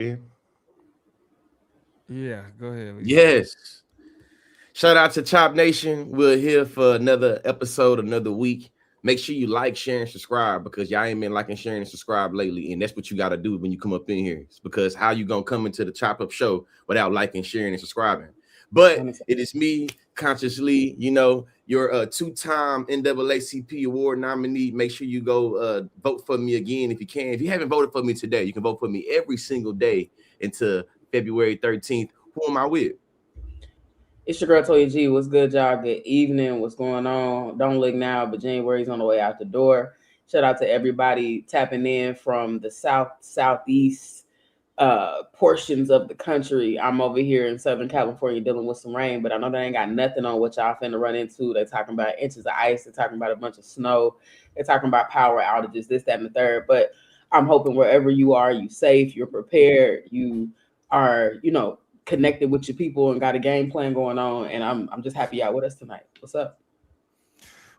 Yeah. Yeah, go ahead, Lisa. Yes. Shout out to Chop Nation. We're here for another episode, another week. Make sure you like, share, and subscribe because y'all ain't been liking, sharing, and subscribe lately. And that's what you got to do when you come up in here. It's because how you going to come into the Chop Up Show without liking, sharing, and subscribing? But it is me, consciously, you're a two-time NAACP award nominee. Make sure you go vote for me again if you can. If you haven't voted for me today, you can vote for me every single day until February 13th. Who am I with? It's your girl Toya G. What's good, y'all? Good evening. What's going on? Don't look now, but January's on the way out the door. Shout out to everybody tapping in from the southeast portions of the country. I'm over here in Southern California dealing with some rain, but I know they ain't got nothing on what y'all finna run into. They're talking about inches of ice. They're talking about a bunch of snow. They're talking about power outages, this, that, and the third. But I'm hoping wherever you are, you safe, you're prepared, you are, connected with your people and got a game plan going on. And I'm just happy y'all with us tonight. What's up?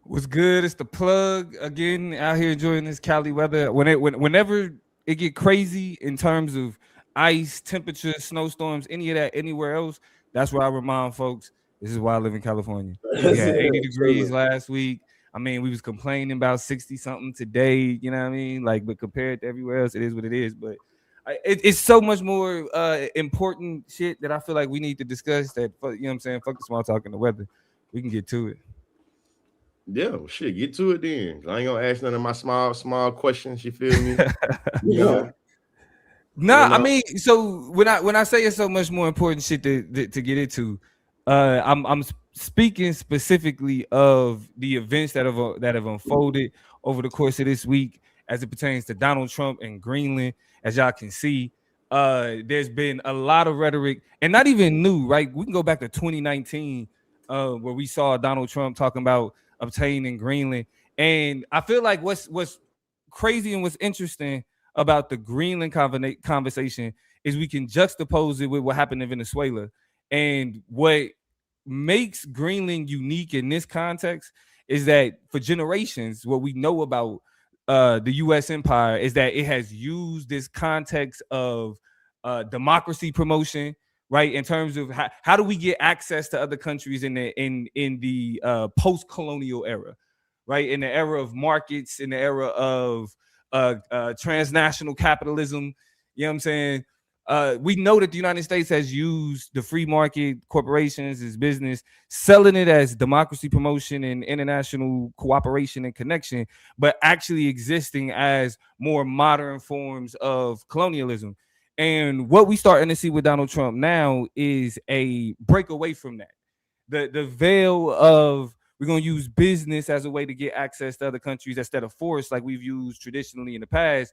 What's good? It's the plug again out here enjoying this Cali weather. Whenever it get crazy in terms of ice, temperature, snowstorms, any of that anywhere else, that's where I remind folks. This is why I live in California. We had 80 degrees last week. I mean, we was complaining about 60 something today. You know what I mean? Like, but compared to everywhere else, it is what it is. But it's so much more important shit that I feel like we need to discuss. That, you know what I'm saying? Fuck the small talk and the weather. We can get to it. Yeah, well, shit, get to it then. I ain't gonna ask none of my small questions. You feel me? Yeah. Nah, I mean, so when I say it's so much more important shit to get into, I'm speaking specifically of the events that have unfolded over the course of this week as it pertains to Donald Trump and Greenland. As y'all can see, there's been a lot of rhetoric, and not even new, right? We can go back to 2019, where we saw Donald Trump talking about obtaining Greenland, and I feel like what's crazy and what's interesting about the Greenland conversation is we can juxtapose it with what happened in Venezuela. And what makes Greenland unique in this context is that for generations, what we know about the U.S. empire is that it has used this context of democracy promotion, right? In terms of how do we get access to other countries in the post-colonial era, right? In the era of markets, in the era of transnational capitalism. You know what I'm saying? We know that the United States has used the free market corporations as business, selling it as democracy promotion and international cooperation and connection, but actually existing as more modern forms of colonialism. And what we starting to see with Donald Trump now is a break away from that. The veil of we're going to use business as a way to get access to other countries instead of force like we've used traditionally in the past.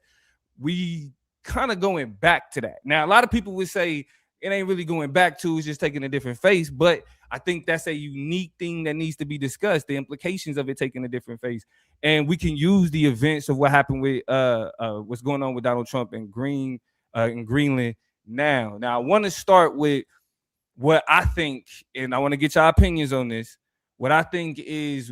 We kind of going back to that. Now, a lot of people would say it ain't really going back to, it's just taking a different face. But I think that's a unique thing that needs to be discussed, the implications of it taking a different face. And we can use the events of what happened with what's going on with Donald Trump and Greenland now. Now, I want to start with what I think, and I want to get your opinions on this. What I think is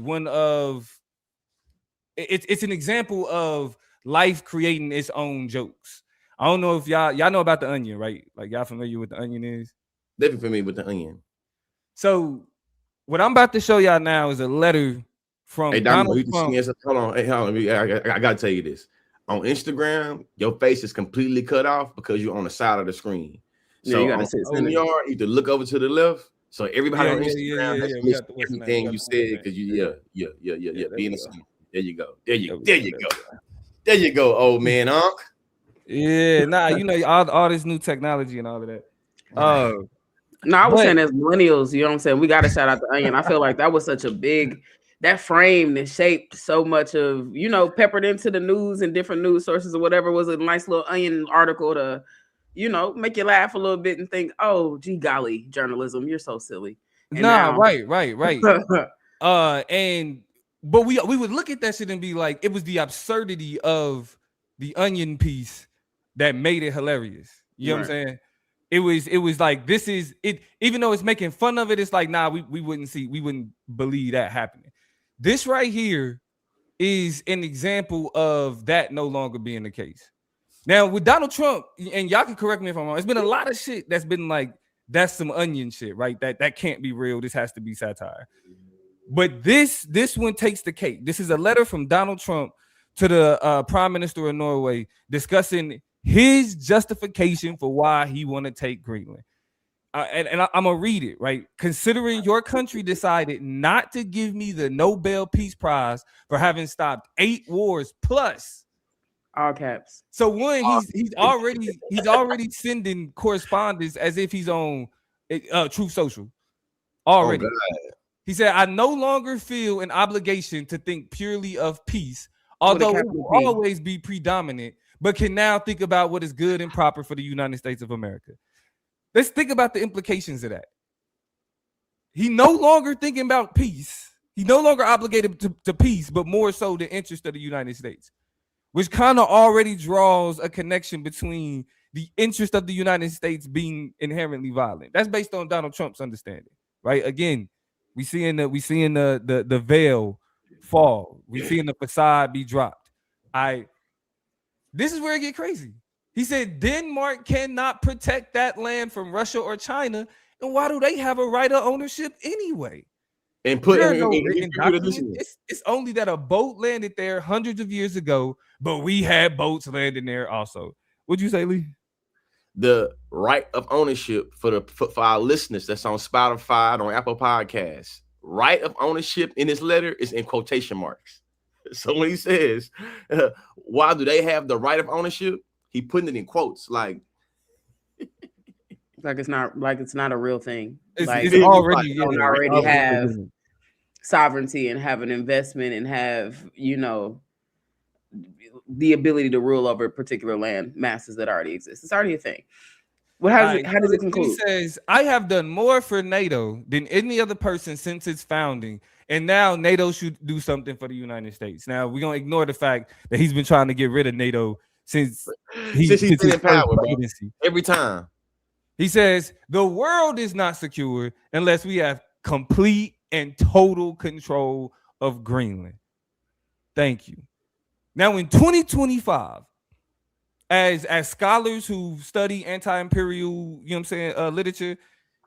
it's an example of life creating its own jokes. I don't know if y'all know about the Onion, right? Like y'all familiar with the Onion is? Definitely familiar with the Onion. So what I'm about to show y'all now is a letter from Donald Trump. Hold on. Hey, hold on. I gotta tell you this. On Instagram, your face is completely cut off because you're on the side of the screen. So you gotta you either look over to the left. So everybody on Instagram has missed everything you said because you be in the center. There you go. There you go, old man, Unc. Yeah, nah, all this new technology and all of that. No, I was saying as millennials, you know what I'm saying? We got to shout out the Onion. I feel like that was such a big, that framed and shaped so much of, peppered into the news and different news sources or whatever. Was a nice little Onion article to, make you laugh a little bit and think, oh, gee golly, journalism, you're so silly. And right. But we would look at that shit and be like, it was the absurdity of the Onion piece that made it hilarious. You know what I'm saying? It was like, this is it, even though it's making fun of it, it's like, nah, we wouldn't believe that happening. This right here is an example of that no longer being the case. Now with Donald Trump, and y'all can correct me if I'm wrong, it's been a lot of shit that's been like, that's some onion shit, right? That can't be real. This has to be satire. But this one takes the cake. This is a letter from Donald Trump to the Prime Minister of Norway discussing his justification for why he want to take Greenland. And I'm gonna read it, right? Considering your country decided not to give me the Nobel Peace Prize for having stopped 8 wars plus, all caps. So one, he's already sending correspondence as if he's on Truth Social already. Oh, he said, I no longer feel an obligation to think purely of peace, although it will always be predominant, but can now think about what is good and proper for the United States of America. Let's think about the implications of that. He no longer thinking about peace. He no longer obligated to peace, but more so the interest of the United States, which kind of already draws a connection between the interest of the United States being inherently violent. That's based on Donald Trump's understanding, right? Again, we seeing the veil fall. We seeing the facade be dropped. This is where it get crazy. He said Denmark cannot protect that land from Russia or China, and why do they have a right of ownership anyway? And put it's only that a boat landed there hundreds of years ago, but we had boats landing there also. What'd you say, Lee? The right of ownership for our listeners that's on Spotify, on Apple Podcasts. Right of ownership in this letter is in quotation marks. So when he says, why do they have the right of ownership? He putting it in quotes, like it's not a real thing. It's already have sovereignty and have an investment and have, the ability to rule over particular land masses that already exist. It's already a thing. How does it conclude? He says, I have done more for NATO than any other person since its founding, and now NATO should do something for the United States. Now we're gonna ignore the fact that he's been trying to get rid of NATO since he's been in power, every time. He says the world is not secure unless we have complete and total control of Greenland. Thank you. Now in 2025, as scholars who study anti-imperial, literature,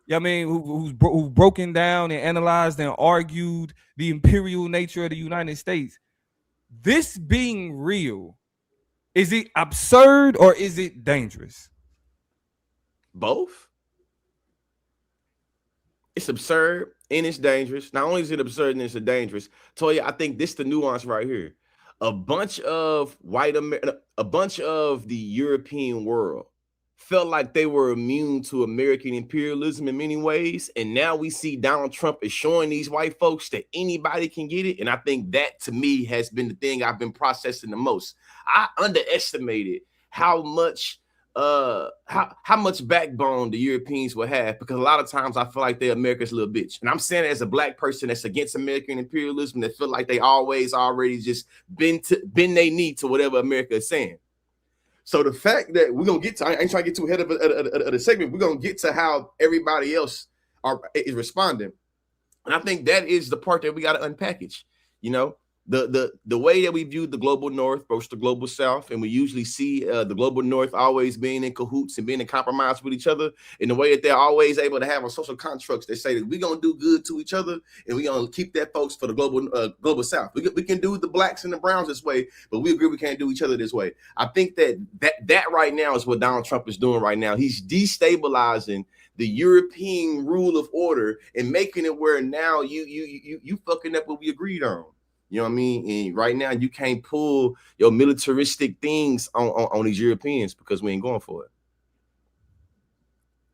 who's broken down and analyzed and argued the imperial nature of the United States, this being real, is it absurd or is it dangerous? Both. It's absurd and it's dangerous. Not only is it absurd and it's dangerous, Toya, I think this is the nuance right here. A bunch of the European world felt like they were immune to American imperialism in many ways. And now we see Donald Trump is showing these white folks that anybody can get it. And I think that to me has been the thing I've been processing the most. I underestimated how much backbone the Europeans will have, because a lot of times I feel like they're America's little bitch. And I'm saying it as a black person that's against American imperialism, that feel like they always already just bend they knee to whatever America is saying. So the fact that we're gonna get to, I ain't trying to get too ahead of the segment, we're gonna get to how everybody else is responding. And I think that is the part that we got to unpackage. The way that we view the global north versus the global south, and we usually see the global north always being in cahoots and being in compromise with each other, in the way that they're always able to have a social constructs that say that we're going to do good to each other and we're going to keep that folks for the global south. We can do the blacks and the browns this way, but we agree we can't do each other this way. I think that right now is what Donald Trump is doing right now. He's destabilizing the European rule of order and making it where now you fucking up what we agreed on. You know what I mean? And right now you can't pull your militaristic things on these Europeans because we ain't going for it.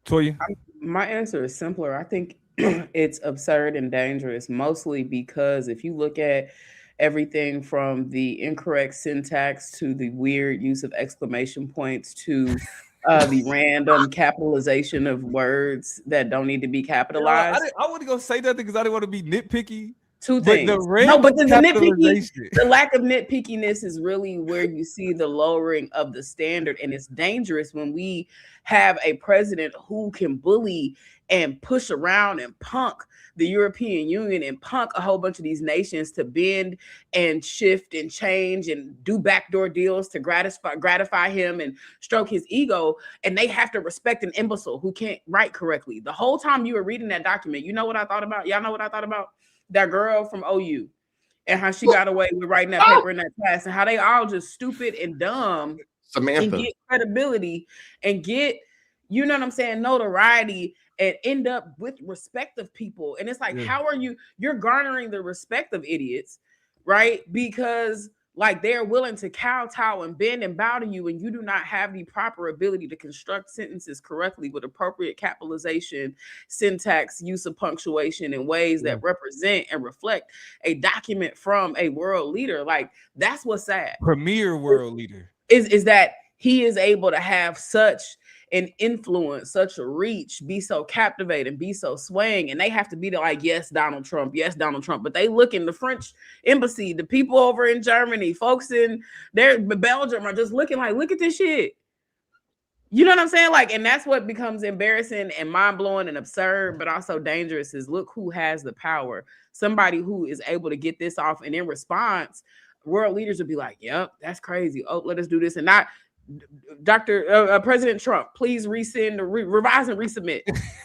Toya? My answer is simpler. I think it's absurd and dangerous, mostly because if you look at everything from the incorrect syntax to the weird use of exclamation points to the random capitalization of words that don't need to be capitalized. I want to go say that because I didn't want to be nitpicky. Two But things. the No, random but the capitalization. the lack of nitpickiness is really where you see the lowering of the standard, and it's dangerous when we have a president who can bully and push around and punk the European Union and punk a whole bunch of these nations to bend and shift and change and do backdoor deals to gratify him and stroke his ego, and they have to respect an imbecile who can't write correctly. The whole time you were reading that document, you know what I thought about? Y'all know what I thought about? That girl from OU and how she got away with writing that paper in that class, and how they all just stupid and dumb Samantha. and get credibility and get, you know what I'm saying, notoriety and end up with respect of people. And it's like, how are you're garnering the respect of idiots, right? Because like they're willing to kowtow and bend and bow to you, and you do not have the proper ability to construct sentences correctly with appropriate capitalization, syntax, use of punctuation in ways that represent and reflect a document from a world leader. Like that's what's sad. Premier world leader Is that he is able to have such an influence, such a reach, be so captivating, be so swaying, and they have to be like, yes, Donald Trump, but they look in the French embassy, the people over in Germany, folks in there, Belgium are just looking like, look at this shit. You know what I'm saying? Like, and that's what becomes embarrassing and mind-blowing and absurd, but also dangerous is look who has the power. Somebody who is able to get this off, and in response, world leaders would be like, yep, that's crazy. Oh, let us do this. And not President Trump, please rescind or revise and resubmit.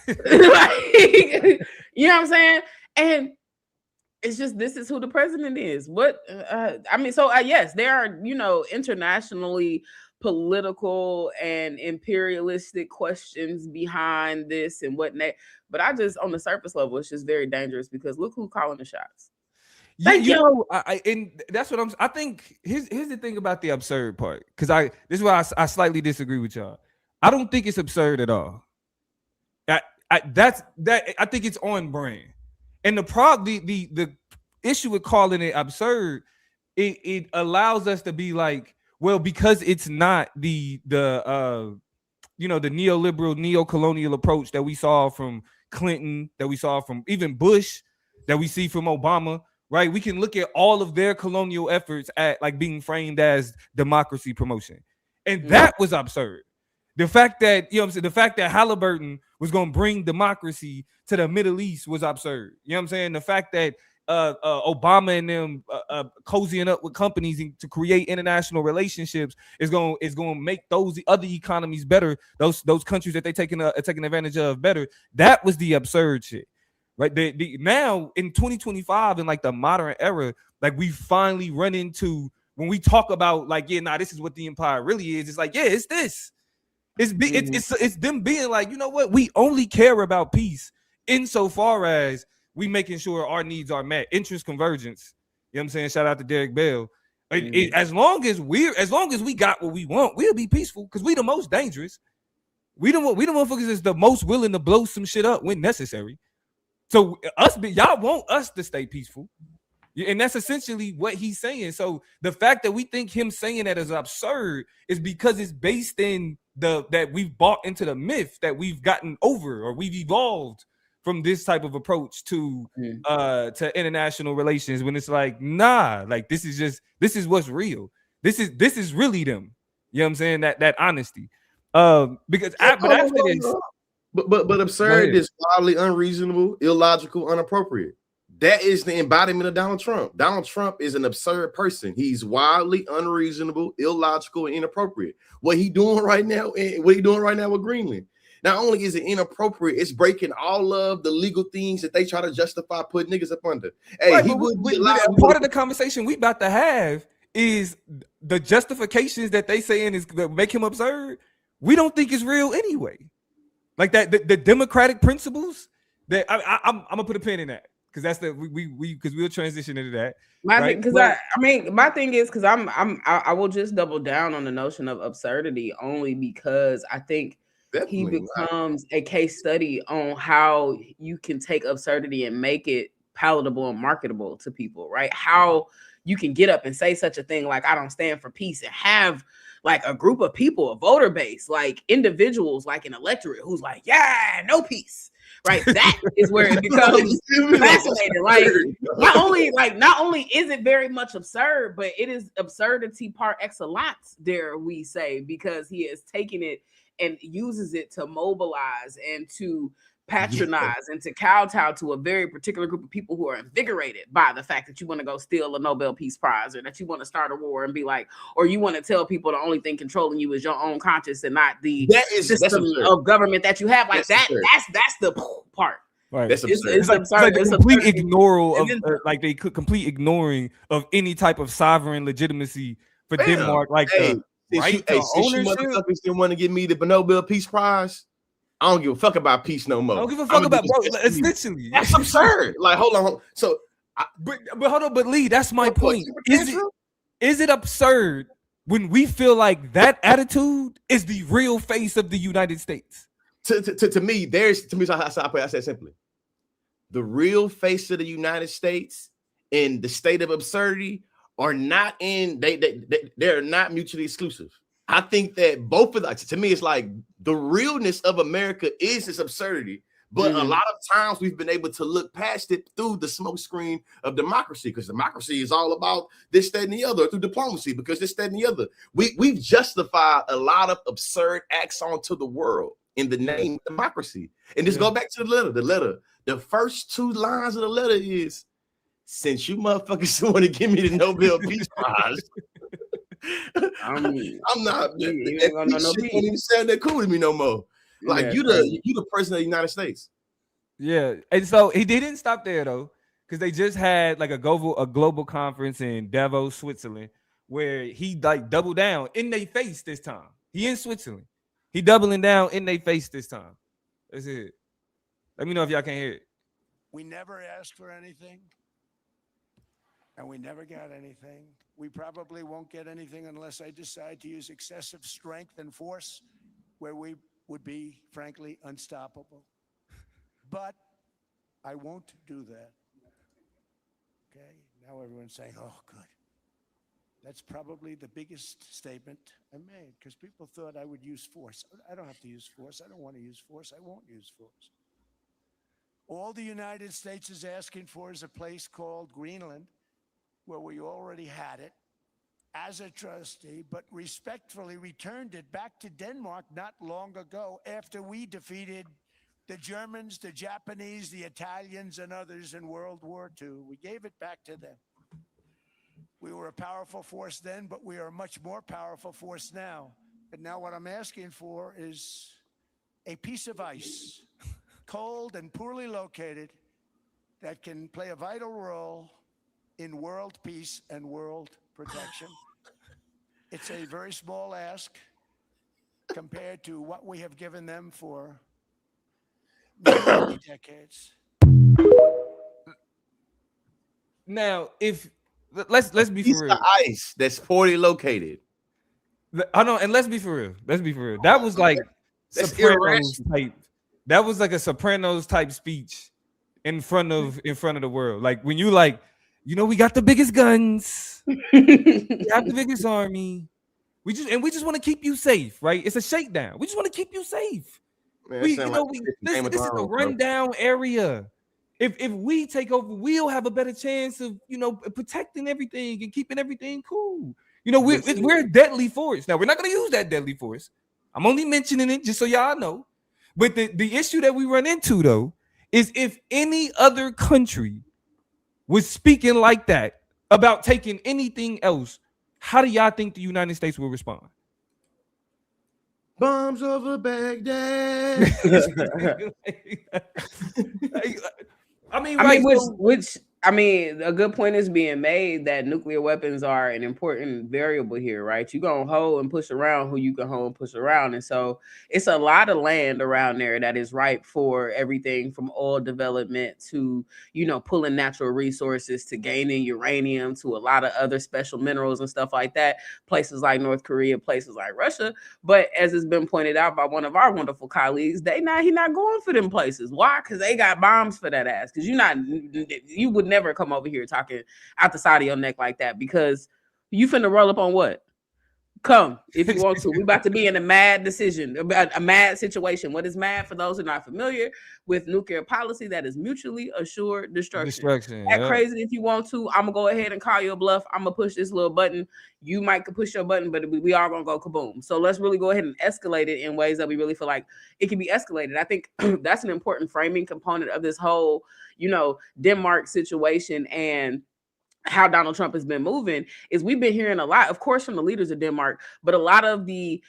Like, you know what I'm saying? And it's just, this is who the president is. What I mean, so yes, there are, you know, internationally political and imperialistic questions behind this and whatnot. But I just, on the surface level, it's just very dangerous because look who's calling the shots. You know, and that's what I think. Here's the thing about the absurd part, because this is why I slightly disagree with y'all. I don't think it's absurd at all. I think it's on brand. And the issue with calling it absurd, it allows us to be like, well, because it's not the neoliberal, neo-colonial approach that we saw from Clinton, that we saw from even Bush, that we see from Obama. Right, we can look at all of their colonial efforts at like being framed as democracy promotion, and that was absurd. The fact that, you know what I'm saying, the fact that Halliburton was going to bring democracy to the Middle East was absurd. You know what I'm saying? The fact that Obama and them cozying up with companies to create international relationships is going to make those other economies better. Those countries that they taking advantage of better. That was the absurd shit. Right, now in 2025, in like the modern era, like we finally run into, when we talk about like, this is what the empire really is. It's like, it's this. It's them being like, you know what? We only care about peace insofar as we making sure our needs are met. Interest convergence. You know what I'm saying? Shout out to Derek Bell. As long as we got what we want, we'll be peaceful because we the most dangerous. We the motherfuckers is the most willing to blow some shit up when necessary. So y'all want us to stay peaceful. And that's essentially what he's saying. So the fact that we think him saying that is absurd is because it's based in that we've bought into the myth that we've gotten over, or we've evolved from this type of approach to international relations, when it's like, nah, like this is what's real. This is really them. You know what I'm saying? That honesty. Because but after this. But absurd is wildly unreasonable, illogical, inappropriate. That is the embodiment of Donald Trump. Donald Trump is an absurd person. He's wildly unreasonable, illogical, and inappropriate. What he doing right now with Greenland. Not only is it inappropriate, it's breaking all of the legal things that they try to justify putting niggas up under. Hey, right, he would be allowed. Part of the conversation we about to have is the justifications that they saying is that make him absurd. We don't think is real anyway. Like that, the democratic principles that I'm gonna put a pin in that, because that's because we'll transition into that. My thing is because I will just double down on the notion of absurdity only because I think he becomes a case study on how you can take absurdity and make it palatable and marketable to people, right? How you can get up and say such a thing like, I don't stand for peace, and have like a group of people, a voter base, like individuals, like an electorate who's like, yeah, no peace, right? That is where it becomes fascinating. Not only is it very much absurd, but it is absurdity par excellence, dare we say, because he has taken it and uses it to mobilize and to patronize and to kowtow to a very particular group of people who are invigorated by the fact that you want to go steal a Nobel Peace Prize, or that you want to start a war and be like, or you want to tell people the only thing controlling you is your own conscience and not the system of government that you have. Like that's the part. Right. That's absurd. It's like the complete ignoring of like they could complete ignoring of any type of sovereign legitimacy for Denmark. Like since you motherfuckers didn't want to give me the Nobel Peace Prize, I don't give a fuck about peace no more. I don't give a fuck about, bro. Essentially, that's absurd. Like, hold on. So, but hold on. But Lee, that's my point. Is it absurd when we feel like that attitude is the real face of the United States? To me, I said simply, the real face of the United States and the state of absurdity are not they're not mutually exclusive. I think that both of that, to me, it's like the realness of America is this absurdity, but a lot of times we've been able to look past it through the smoke screen of democracy, because democracy is all about this, that, and the other, through diplomacy, because this, that, and the other. We've justified a lot of absurd acts onto the world in the name of democracy. And just go back to the letter. The first two lines of the letter is, since you motherfuckers want to give me the Nobel Peace Prize, I'm not. That don't even sound that cool to me no more. Like you the president of the United States. Yeah, and so he didn't stop there though, because they just had like a global conference in Davos, Switzerland, where he like doubled down in their face this time. He in Switzerland, he doubling down in their face this time. That's it. Let me know if y'all can hear it. We never asked for anything, and we never got anything. We probably won't get anything unless I decide to use excessive strength and force, where we would be, frankly, unstoppable. But I won't do that. Okay? Now everyone's saying, oh, good. That's probably the biggest statement I made, because people thought I would use force. I don't have to use force. I don't want to use force. I won't use force. All the United States is asking for is a place called Greenland, where we already had it as a trustee, but respectfully returned it back to Denmark not long ago after we defeated the Germans, the Japanese, the Italians, and others in World War II. We gave it back to them. We were a powerful force then, but we are a much more powerful force now. And now what I'm asking for is a piece of ice, cold and poorly located, that can play a vital role in world peace and world protection. It's a very small ask compared to what we have given them for many decades. Now, if let's be for real, ice that's poorly located. I know, and let's be for real. Let's be for real. That was like Sopranos type. That was like a Sopranos type speech in front of the world. Like when you like, you know, we got the biggest guns, we have the biggest army. We just want to keep you safe, right? It's a shakedown. We just want to keep you safe. Man, this is a rundown area. If we take over, we'll have a better chance of, you know, protecting everything and keeping everything cool. You know, we're a deadly force. Now, we're not going to use that deadly force. I'm only mentioning it just so y'all know. But the issue that we run into, though, is if any other country was speaking like that about taking anything else, how do y'all think the United States will respond? Bombs over Baghdad. I mean, a good point is being made that nuclear weapons are an important variable here, right? You're going to hold and push around who you can hold and push around. And so it's a lot of land around there that is ripe for everything from oil development to, you know, pulling natural resources to gaining uranium to a lot of other special minerals and stuff like that. Places like North Korea, places like Russia. But as has been pointed out by one of our wonderful colleagues, he not going for them places. Why? Because they got bombs for that ass. Because you would never come over here talking out the side of your neck like that, because you finna roll up on what? Come if you want to. We're about to be in a mad decision, about a mad situation. What is mad? For those who are not familiar with nuclear policy, that is mutually assured destruction. Act crazy if you want to. I'm gonna go ahead and call you a bluff. I'm gonna push this little button. You might could push your button, but we all gonna go kaboom. So let's really go ahead and escalate it in ways that we really feel like it can be escalated. I think that's an important framing component of this whole, Denmark situation and how Donald Trump has been moving. Is we've been hearing a lot, of course, from the leaders of Denmark, but a lot of the,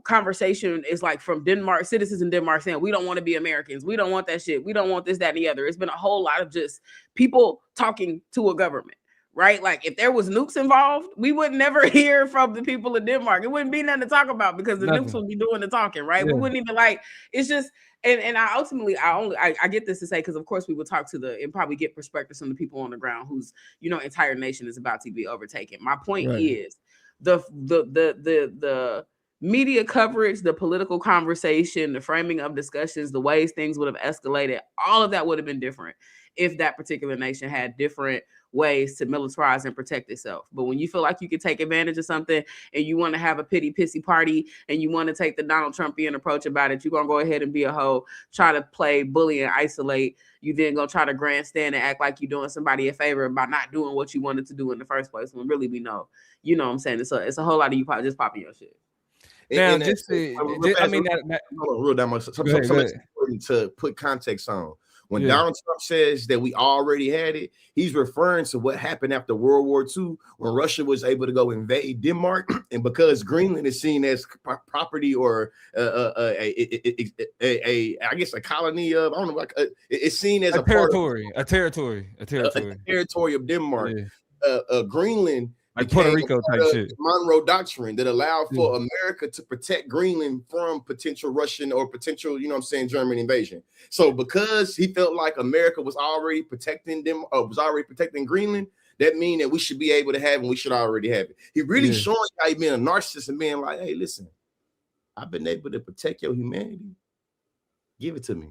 conversation is like from Denmark, citizens in Denmark saying, we don't want to be Americans. We don't want that shit. We don't want this, that, and the other. It's been a whole lot of just people talking to a government, right? Like if there was nukes involved, we would never hear from the people of Denmark. It wouldn't be nothing to talk about because the nukes would be doing the talking, right? Yeah. We wouldn't even it's just, and I ultimately, I get this to say, because of course we would talk to and probably get perspectives from the people on the ground whose, entire nation is about to be overtaken. My point is the media coverage, the political conversation, the framing of discussions, the ways things would have escalated, all of that would have been different if that particular nation had different ways to militarize and protect itself. But when you feel like you can take advantage of something and you want to have a pity pissy party and you want to take the Donald Trumpian approach about it, you're going to go ahead and be a hoe, try to play bully and isolate. You then go try to grandstand and act like you're doing somebody a favor by not doing what you wanted to do in the first place. When really we know, what I'm saying? It's a whole lot of you probably just popping your shit. Now, something important to put context on. When Donald Trump says that we already had it, he's referring to what happened after World War II when Russia was able to go invade Denmark. And because Greenland is seen as property or I guess a colony of, I don't know, like it's seen as a territory of Denmark. Yeah. Greenland, like Puerto Rico type shit. Monroe Doctrine that allowed for America to protect Greenland from potential Russian or potential, German invasion. So because he felt like America was already protecting them, was already protecting Greenland, that means that we should be able to have it and we should already have it. He really showing how he being a narcissist and being like, hey, listen, I've been able to protect your humanity. Give it to me.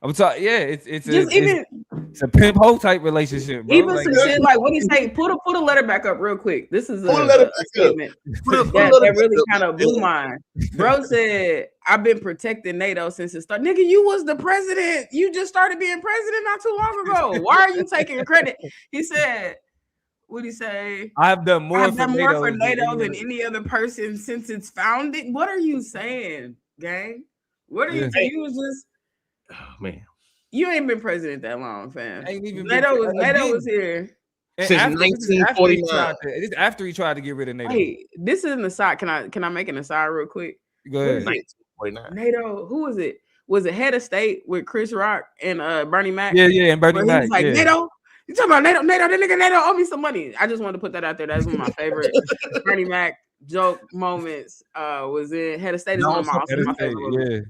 I'm sorry. Yeah, it's a pimp hoe type relationship, bro. Even some shit like what he say. Put a letter back up real quick. This is a statement that really kind of blew mine. Bro said, "I've been protecting NATO since it started." Nigga, you was the president. You just started being president not too long ago. Why are you taking credit? He said. What'd he say? I've done more for NATO than any other person since its founding. What are you saying, gang? What are you saying? You was just, oh man, you ain't been president that long, fam. NATO was here since 1949. After he tried to get rid of NATO. Hey, this is an aside. Can I make an aside real quick? Go ahead. 1949. NATO. Who was it? Was it Head of State with Chris Rock and Bernie Mac? Yeah, and Bernie Mac. He was like NATO. You talking about NATO? That nigga NATO owe me some money. I just wanted to put that out there. That's one of my favorite Bernie Mac joke moments. Was in Head of State is one of my favorite.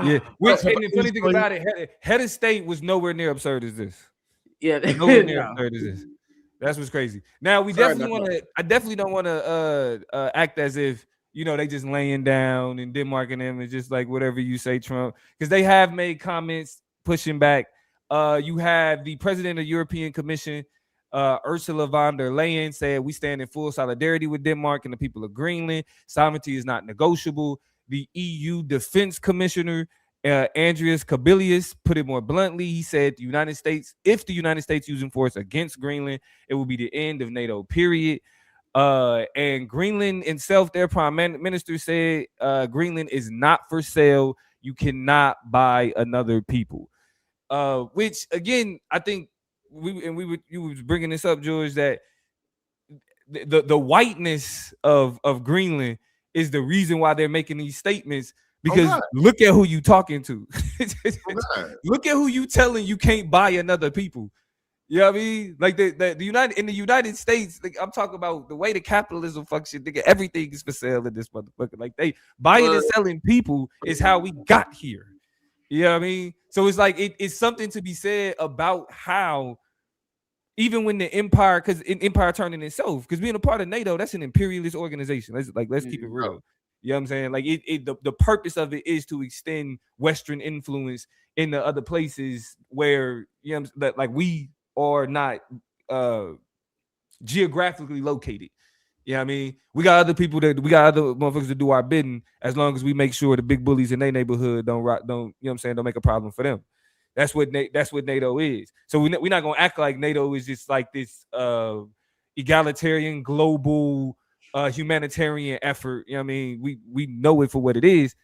Yeah. Which, and the funny thing about it, Head of State was nowhere near absurd as this. Yeah, nowhere near absurd as this. That's what's crazy. Now we definitely want to. I definitely don't want to act as if they just laying down and Denmark and them is just like whatever you say, Trump, because they have made comments pushing back. You have the president of the European Commission, Ursula von der Leyen, said we stand in full solidarity with Denmark and the people of Greenland. Sovereignty is not negotiable. The EU Defense Commissioner, Andreas Kubilius, put it more bluntly. He said if the United States using force against Greenland, it will be the end of NATO, period. And Greenland itself, their prime minister said Greenland is not for sale. You cannot buy another people. Which again, I think you was bringing this up, George, that the whiteness of Greenland is the reason why they're making these statements, because look at who you talking to. Look at who you telling you can't buy another people. You know what I mean? Like the United States, like I'm talking about the way the capitalism functions, nigga, everything is for sale in this motherfucker. Like they buying and selling people is how we got here. You know what I mean? So it's like it's something to be said about how even when the empire, because empire turning itself, because being a part of NATO, that's an imperialist organization. Let's keep it real. You know what I'm saying? Like the purpose of it is to extend Western influence into other places where that like we are not geographically located. Yeah, I mean, we got other motherfuckers to do our bidding as long as we make sure the big bullies in their neighborhood don't, you know what I'm saying, don't make a problem for them. That's what NATO is. So we're not gonna act like NATO is just like this egalitarian global humanitarian effort. You know what I mean? We know it for what it is,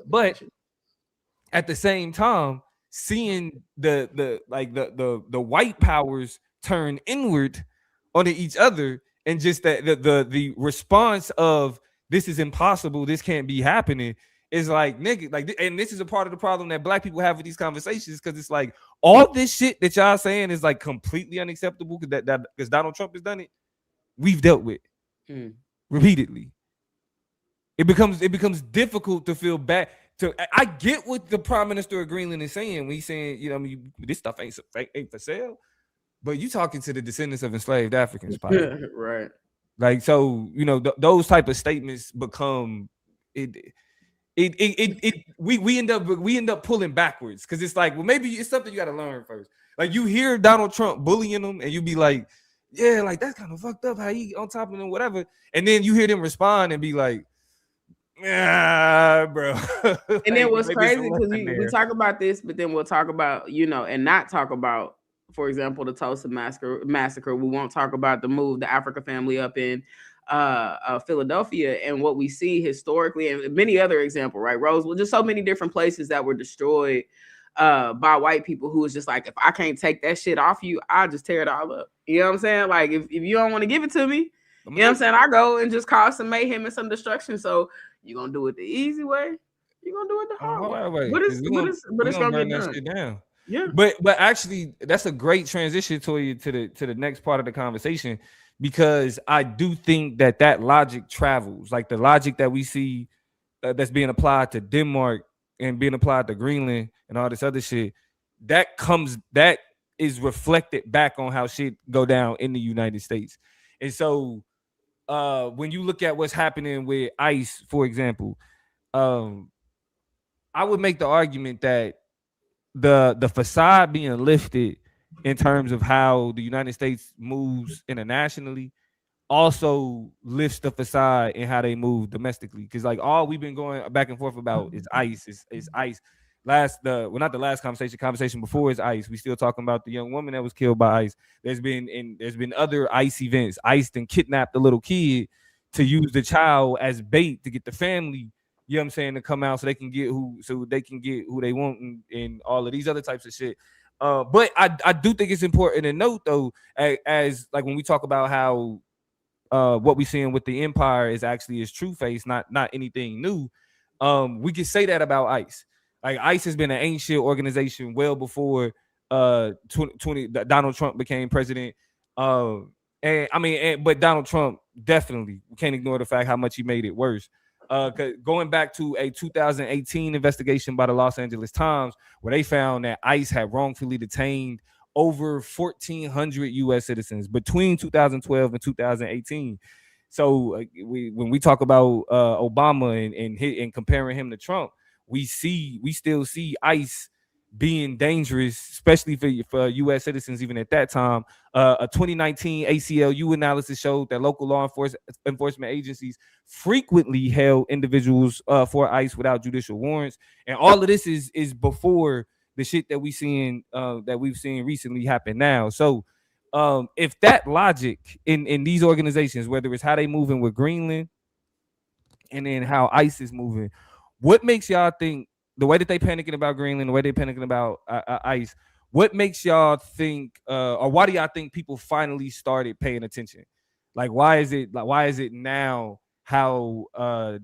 but at the same time, seeing the white powers turn inward on each other, and just that the response of this is impossible, this can't be happening, is like, nigga, like, and this is a part of the problem that black people have with these conversations, because it's like all this shit that y'all saying is like completely unacceptable because Donald Trump has done it. We've dealt with repeatedly. It becomes difficult to feel bad. I get what the Prime Minister of Greenland is saying when he's saying, you know, I mean, this stuff ain't for sale. But you talking to the descendants of enslaved Africans, right? Like, so, you know, those type of statements become we end up pulling backwards, because it's like, well, maybe it's something you got to learn first. Like, you hear Donald Trump bullying them, and you be like, yeah, like, that's kind of fucked up how he on top of them, whatever. And then you hear them respond and be like, yeah, bro. And then what's crazy, because we talk about this, but then we'll talk about, you know, and not talk about, for example, the Tulsa massacre. We won't talk about the Africa family up in Philadelphia, and what we see historically, and many other examples, right? Roseville, just so many different places that were destroyed by white people who was just like, if I can't take that shit off you, I'll just tear it all up. You know what I'm saying? Like, if you don't want to give it to me, you know what I'm saying, I go and just cause some mayhem and some destruction. So you're gonna do it the easy way, you're gonna do it the hard way. But it's gonna get done. Yeah. But actually, that's a great transition to the next part of the conversation, because I do think that logic travels, like the logic that we see that's being applied to Denmark and being applied to Greenland and all this other shit, that is reflected back on how shit go down in the United States. And so when you look at what's happening with ICE, for example, I would make the argument that the facade being lifted in terms of how the United States moves internationally also lifts the facade in how they move domestically. Because like all we've been going back and forth about is ICE, is ICE. Not the last conversation before is ICE. We still talking about the young woman that was killed by ICE. There's been other ICE events. ICE then kidnapped the little kid to use the child as bait to get the family, you know what I'm saying, to come out so they can get who they want, and all of these other types of shit. But I do think it's important to note, though, as like when we talk about how what we're seeing with the empire is actually his true face, not anything new. We can say that about ICE. Like, ICE has been an ancient organization well before Donald Trump became president. But Donald Trump definitely, we can't ignore the fact how much he made it worse. Going back to a 2018 investigation by the Los Angeles Times, where they found that ICE had wrongfully detained over 1,400 U.S. citizens between 2012 and 2018. So when we talk about Obama and comparing him to Trump, we still see ICE being dangerous, especially for U.S. citizens. Even at that time, a 2019 ACLU analysis showed that local law enforcement agencies frequently held individuals for ICE without judicial warrants, and all of this is before the shit that we've seen recently happen now. So if that logic in these organizations, whether it's how they moving with Greenland and then how ICE is moving, what makes y'all think the way that they panicking about Greenland, the way they panicking about ICE, what makes y'all think, or why do y'all think people finally started paying attention? Like, why is it now how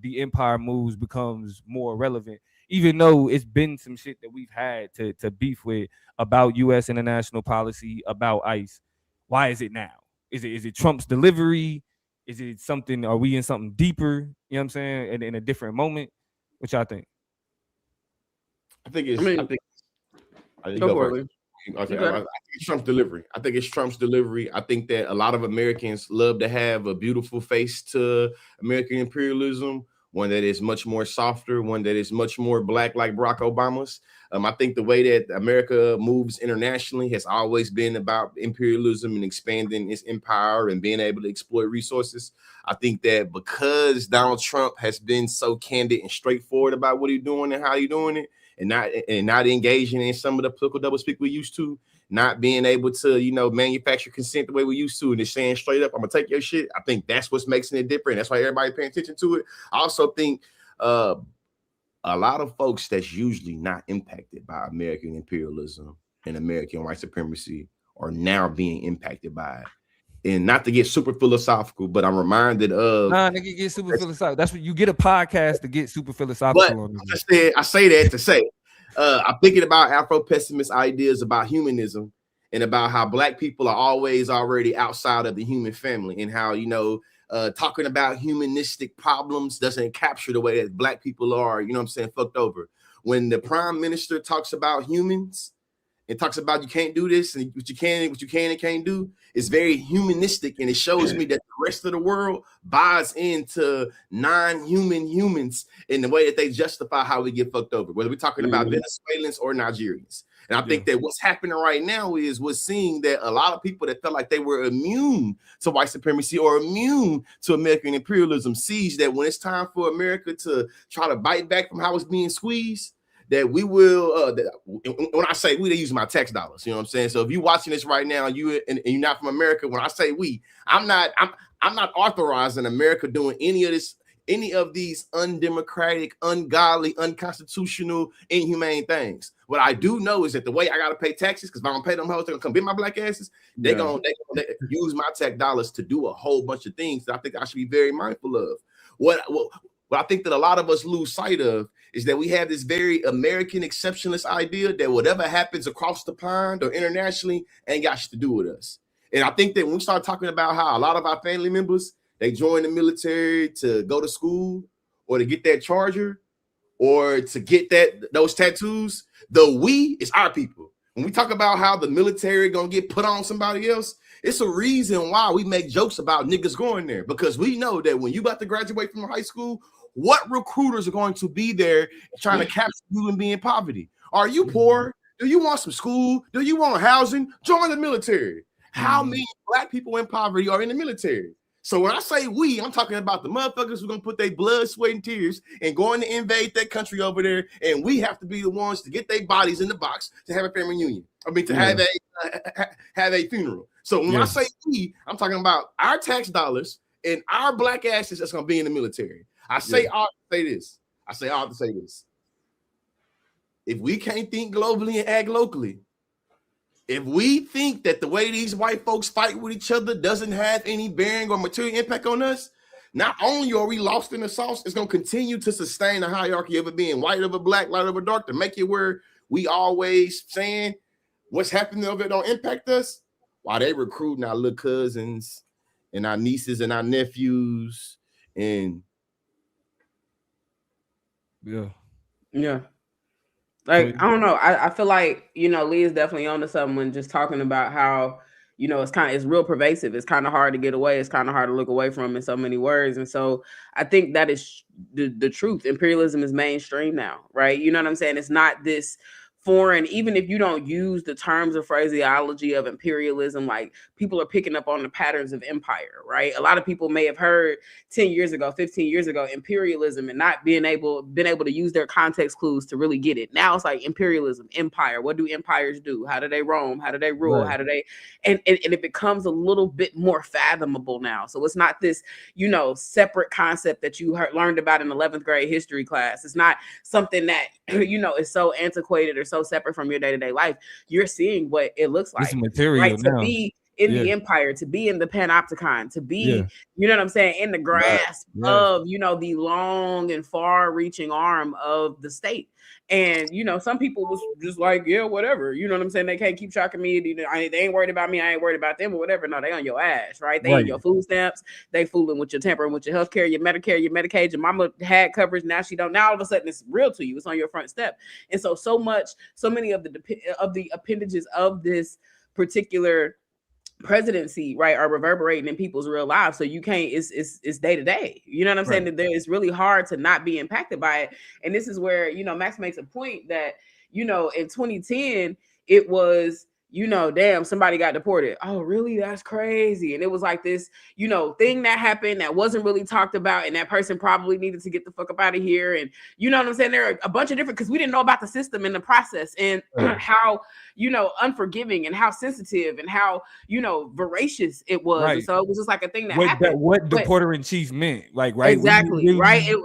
the empire moves becomes more relevant, even though it's been some shit that we've had to beef with about U.S. international policy, about ICE? Why is it now? Is it Trump's delivery? Is it something? Are we in something deeper? You know what I'm saying? In a different moment? What y'all think? I think it's Trump's delivery. I think it's Trump's delivery. I think that a lot of Americans love to have a beautiful face to American imperialism one that is much more softer, one that is much more black like Barack Obama's. I think the way that America moves internationally has always been about imperialism and expanding its empire and being able to exploit resources. I think that because Donald Trump has been so candid and straightforward about what he's doing and how he's doing it, and not engaging in some of the political doublespeak we used to, not being able to, manufacture consent the way we used to, and just saying straight up, I'm gonna take your shit. I think that's what's making it different. That's why everybody paying attention to it. I also think a lot of folks that's usually not impacted by American imperialism and American white supremacy are now being impacted by it. And not to get super philosophical, but I'm reminded of nigga, get super philosophical. That's what you get, a podcast to get super philosophical on this. I say that to say I'm thinking about Afro-pessimist ideas about humanism and about how black people are always already outside of the human family, and how, talking about humanistic problems doesn't capture the way that black people are, fucked over. When the prime minister talks about humans and talks about you can't do this and what you can and can't do, it's very humanistic, and it shows me that the rest of the world buys into non-human humans in the way that they justify how we get fucked over, whether we're talking about Venezuelans or Nigerians. And I think that what's happening right now is we're seeing that a lot of people that felt like they were immune to white supremacy or immune to American imperialism sees that when it's time for America to try to bite back from how it's being squeezed, that we will, when I say we, they use my tax dollars, you know what I'm saying? So if you're watching this right now and you're not from America, when I say we, I'm not authorizing America doing any of these undemocratic, ungodly, unconstitutional, inhumane things. What I do know is that the way I got to pay taxes, because if I don't pay them hoes, they're going to come get my black asses. They're going to use my tax dollars to do a whole bunch of things that I think I should be very mindful of. What I think that a lot of us lose sight of is that we have this very American exceptionalist idea that whatever happens across the pond or internationally ain't got shit to do with us. And I think that when we start talking about how a lot of our family members, they join the military to go to school or to get that charger or to get those tattoos, the we is our people. When we talk about how the military gonna get put on somebody else, it's a reason why we make jokes about niggas going there, because we know that when you about to graduate from high school, what recruiters are going to be there trying to capture you and be in poverty? Are you poor? Do you want some school? Do you want housing? Join the military. How many black people in poverty are in the military? So when I say we, I'm talking about the motherfuckers who are going to put their blood, sweat, and tears and going to invade that country over there, and we have to be the ones to get their bodies in the box to have a family reunion. I mean, to have a funeral. So when I say we, I'm talking about our tax dollars and our black asses that's going to be in the military. I say all to say this. If we can't think globally and act locally, if we think that the way these white folks fight with each other doesn't have any bearing or material impact on us, not only are we lost in the sauce, it's going to continue to sustain the hierarchy of it being white over black, light over dark, to make it where we always saying what's happening over there don't impact us, while they recruiting our little cousins and our nieces and our nephews. And like, I don't know. I feel like, Lee is definitely onto something when just talking about how, it's real pervasive. It's kind of hard to get away. It's kind of hard to look away from in so many words. And so I think that is the truth. Imperialism is mainstream now, right? You know what I'm saying? It's not this foreign, even if you don't use the terms or phraseology of imperialism, like people are picking up on the patterns of empire, right? A lot of people may have heard 10 years ago, 15 years ago, imperialism, and not been able to use their context clues to really get it. Now it's like imperialism, empire. What do empires do? How do they roam? How do they rule? Right. How do they, and it becomes a little bit more fathomable now. So it's not this, separate concept that you learned about in 11th grade history class. It's not something that, is so antiquated or so separate from your day-to-day life. You're seeing what it looks like. It's material, right? To be in the empire, to be in the panopticon, to be, you know what I'm saying, in the grasp of, the long and far-reaching arm of the state. And, some people was just like, yeah, whatever. You know what I'm saying? They can't keep tracking me. They ain't worried about me. I ain't worried about them or whatever. No, they on your ass, right? They on your food stamps. They fooling with your tampering with your health care, your Medicare, your Medicaid. Your mama had coverage. Now she don't. Now all of a sudden it's real to you. It's on your front step. And so many of the appendages of this particular presidency, right, are reverberating in people's real lives. So you can't, it's day to day. You know what I'm saying? That it's really hard to not be impacted by it. And this is where, Max makes a point that, in 2010, it was, damn, somebody got deported. Oh, really? That's crazy. And it was like this, thing that happened that wasn't really talked about. And that person probably needed to get the fuck up out of here. And you know what I'm saying? There are a bunch of different, because we didn't know about the system and the process and how, unforgiving and how sensitive and how, voracious it was. Right. And so it was just like a thing that happened. What the porter in chief meant. Like, right. Exactly. Really, right.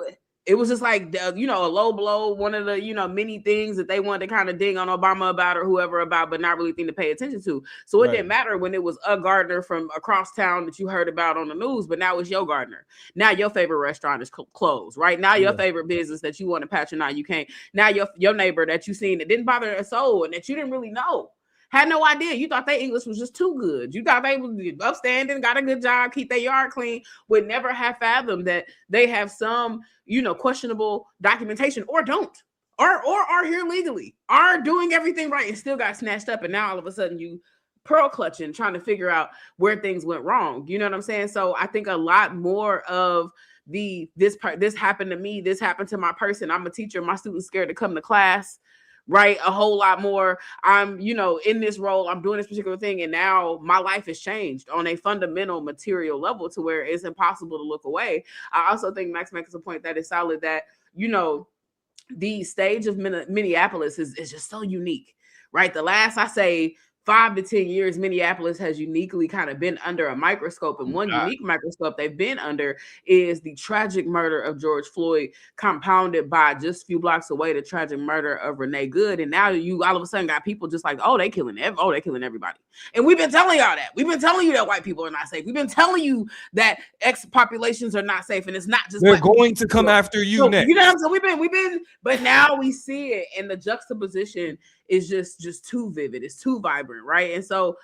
It was just like, a low blow, one of the, many things that they wanted to kind of ding on Obama about or whoever about, but not really think to pay attention to. So it didn't matter when it was a gardener from across town that you heard about on the news, but now it's your gardener. Now your favorite restaurant is closed, right? Now your favorite business that you want to patronize, you can't. Now your neighbor that you seen that didn't bother a soul and that you didn't really know. Had no idea. You thought their English was just too good. You thought they was upstanding, got a good job, keep their yard clean, would never have fathomed that they have some, questionable documentation or don't, or are here legally, are doing everything right and still got snatched up. And now all of a sudden you pearl clutching, trying to figure out where things went wrong. You know what I'm saying? So I think a lot more of this happened to me, this happened to my person. I'm a teacher, my students scared to come to class. Right, a whole lot more. I'm, in this role, I'm doing this particular thing, and now my life has changed on a fundamental material level to where it's impossible to look away. I also think Max makes a point that is solid that, the stage of Minneapolis is just so unique, right? The last, I say, 5 to 10 years, Minneapolis has uniquely kind of been under a microscope. And one unique microscope they've been under is the tragic murder of George Floyd, compounded by just a few blocks away, the tragic murder of Renee Good. And now you all of a sudden got people just like, they killing everybody. And we've been telling y'all that. We've been telling you that white people are not safe. We've been telling you that X populations are not safe. And it's not just they're going to come after you next. You know what I'm saying? We've been, but now we see it, and the juxtaposition is just too vivid. It's too vibrant, right? And so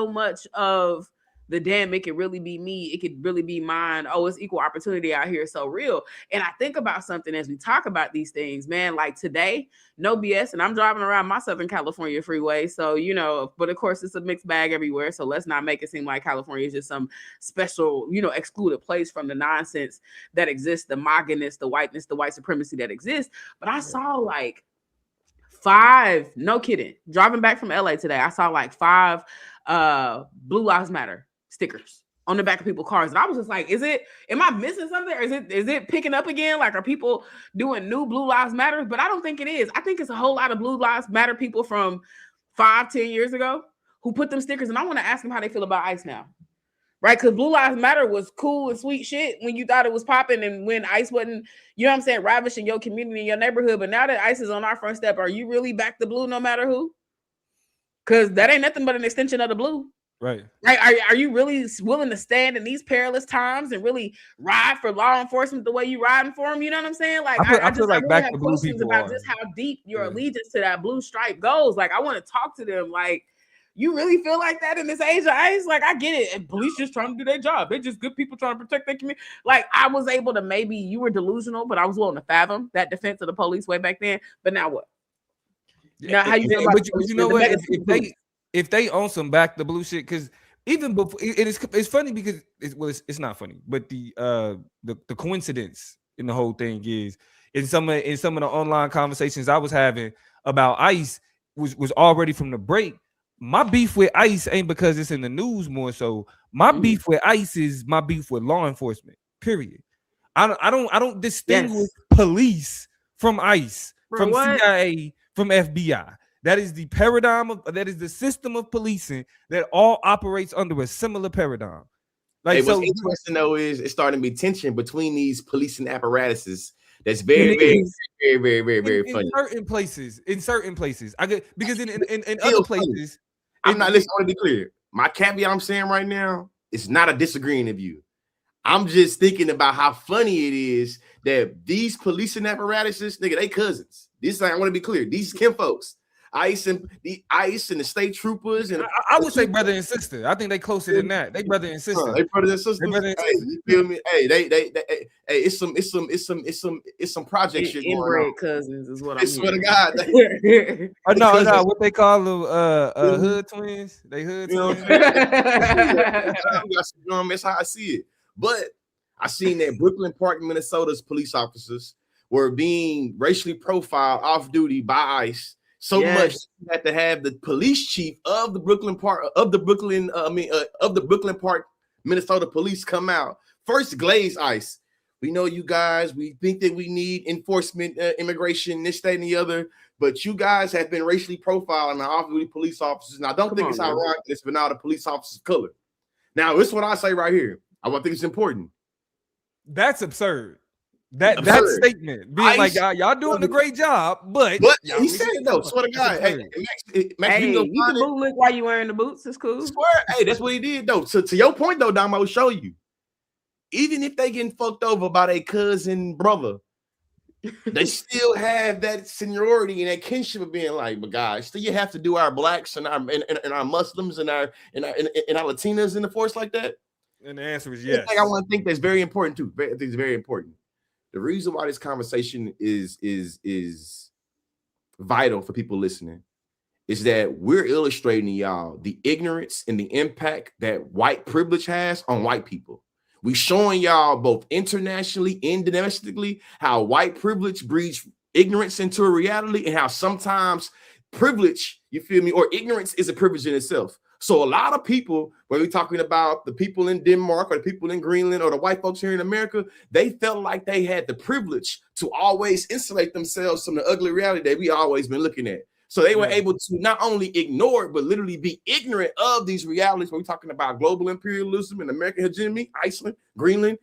much of the damn, it could really be me. It could really be mine. Oh, it's equal opportunity out here. So real. And I think about something as we talk about these things, man, like today, no BS. And I'm driving around my Southern California freeway. So, but of course it's a mixed bag everywhere. So let's not make it seem like California is just some special, excluded place from the nonsense that exists, the MAGA-ness, the whiteness, the white supremacy that exists. But I saw like 5, no kidding, driving back from LA today, I saw like 5 Blue Lives Matter stickers on the back of people's cars. And I was just like, am I missing something? Or is it picking up again? Like, are people doing new Blue Lives Matter? But I don't think it is. I think it's a whole lot of Blue Lives Matter people from 5-10 years ago who put them stickers. And I want to ask them how they feel about ICE now. Right? Because Blue Lives Matter was cool and sweet shit when you thought it was popping and when ICE wasn't, ravishing your community and your neighborhood. But now that ICE is on our front step, are you really back to blue no matter who? Because that ain't nothing but an extension of the blue. Right. Are you really willing to stand in these perilous times and really ride for law enforcement the way you riding for them? You know what I'm saying? Like, I feel like back to blue people about just how deep your allegiance to that blue stripe goes. Like, I want to talk to them. Like, you really feel like that in this age of ICE? Like, I get it. And police just trying to do their job. They're just good people trying to protect their community. Like, I was able to, maybe you were delusional, but I was willing to fathom that defense of the police way back then. But now what? Now how you feel about but you know what? If they own some back the blue shit, because even before it's funny because it's not funny, but the coincidence in the whole thing is in some of the online conversations I was having about ICE was already from the break. My beef with ICE ain't because it's in the news more so. My beef with ICE is my beef with law enforcement. Period. I don't distinguish police from ICE, from CIA, from FBI. That is the paradigm that is the system of policing that all operates under a similar paradigm. Like, what's interesting though is it's starting to be tension between these policing apparatuses. That's very funny. In certain places, I get because in other places, I'm not. Let's want to be clear. My caveat I'm saying right now is not a disagreeing of you. I'm just thinking about how funny it is that these policing apparatuses, nigga, they cousins. This I want to be clear. These kinfolks. ICE and the state troopers and I would say brother and sister. I think they closer than that. They brother and sister. They brothers and sisters. You feel me? Hey, hey, it's some project shit going inbred on. cousins is what I I'm swear to hearing. God. No, what they call them hood twins. They hood twins. That's how I see it. But I seen that Brooklyn Park, Minnesota's police officers were being racially profiled off duty by ICE. So much you had to have the police chief of the Brooklyn Park of the Brooklyn Park, Minnesota police come out. First glaze ICE. We know you guys. We think that we need enforcement, immigration, this, that, and the other. But you guys have been racially profiling the off-duty police officers. And I don't think it's ironic it's been out of police officers' color. Now, this is what I say right here. I think it's important. That's absurd. That statement being like y'all doing a great job, but he said it though. Swear to God, Max, you can bootlick while you wearing the boots. It's cool. Swear, hey, that's what he did though. So to your point though, Damo, show you. Even if they getting fucked over by their cousin brother, they still have that seniority and that kinship of being like, but guys, still you have to do our blacks and our Muslims and our Latinas in the force like that. And the answer is yes. I want to think that's very important too. I think it's very important. The reason why this conversation is vital for people listening is that we're illustrating to y'all the ignorance and the impact that white privilege has on white people. We showing y'all both internationally and domestically how white privilege breeds ignorance into a reality and how sometimes privilege, you feel me, or ignorance is a privilege in itself. So a lot of people, when we're talking about the people in Denmark or the people in Greenland or the white folks here in America, they felt like they had the privilege to always insulate themselves from the ugly reality that we always been looking at. So they were able to not only ignore, but literally be ignorant of these realities. When we're talking about global imperialism and American hegemony, Iceland, Greenland,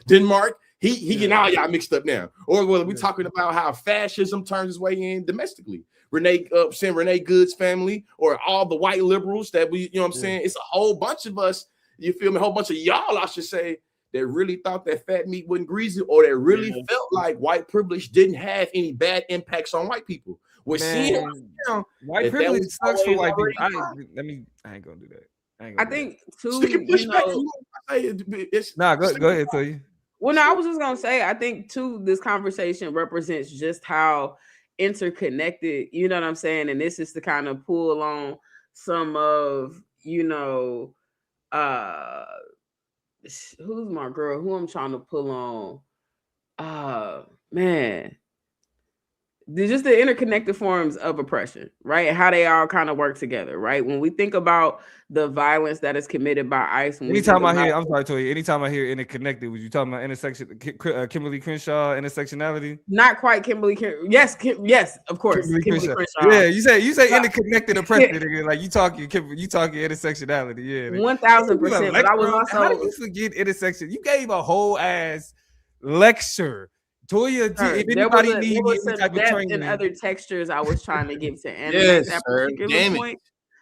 Denmark, he getting all y'all mixed up now. Or whether we're talking about how fascism turns its way in domestically. Renee Good's family, or all the white liberals that we, you know what I'm saying? It's a whole bunch of us, you feel me? A whole bunch of y'all, I should say, that really thought that fat meat wasn't greasy, or that really felt like white privilege didn't have any bad impacts on white people. We're seeing white privilege sucks for white people. I ain't gonna do that. I think too, you know. Go ahead, tell you. Well, no, I was just gonna say, I think too, this conversation represents just how interconnected, you know what I'm saying? And this is to kind of pull on some of, you know, who's my girl? Who I'm trying to pull on? Man. They're just the interconnected forms of oppression, right? How they all kind of work together, right? When we think about the violence that is committed by ICE, anytime I hear interconnected, was you talking about intersection, Kimberly Crenshaw intersectionality? Not quite Kimberly. Yes, of course. Kimberly Crenshaw. Yeah, you say interconnected oppression, like you talking intersectionality. Yeah, 1000%. But I was also, how did you forget intersection? You gave a whole ass lecture. Toya, if anybody needs any type of training and other textures, I was trying to give to animate that particular point.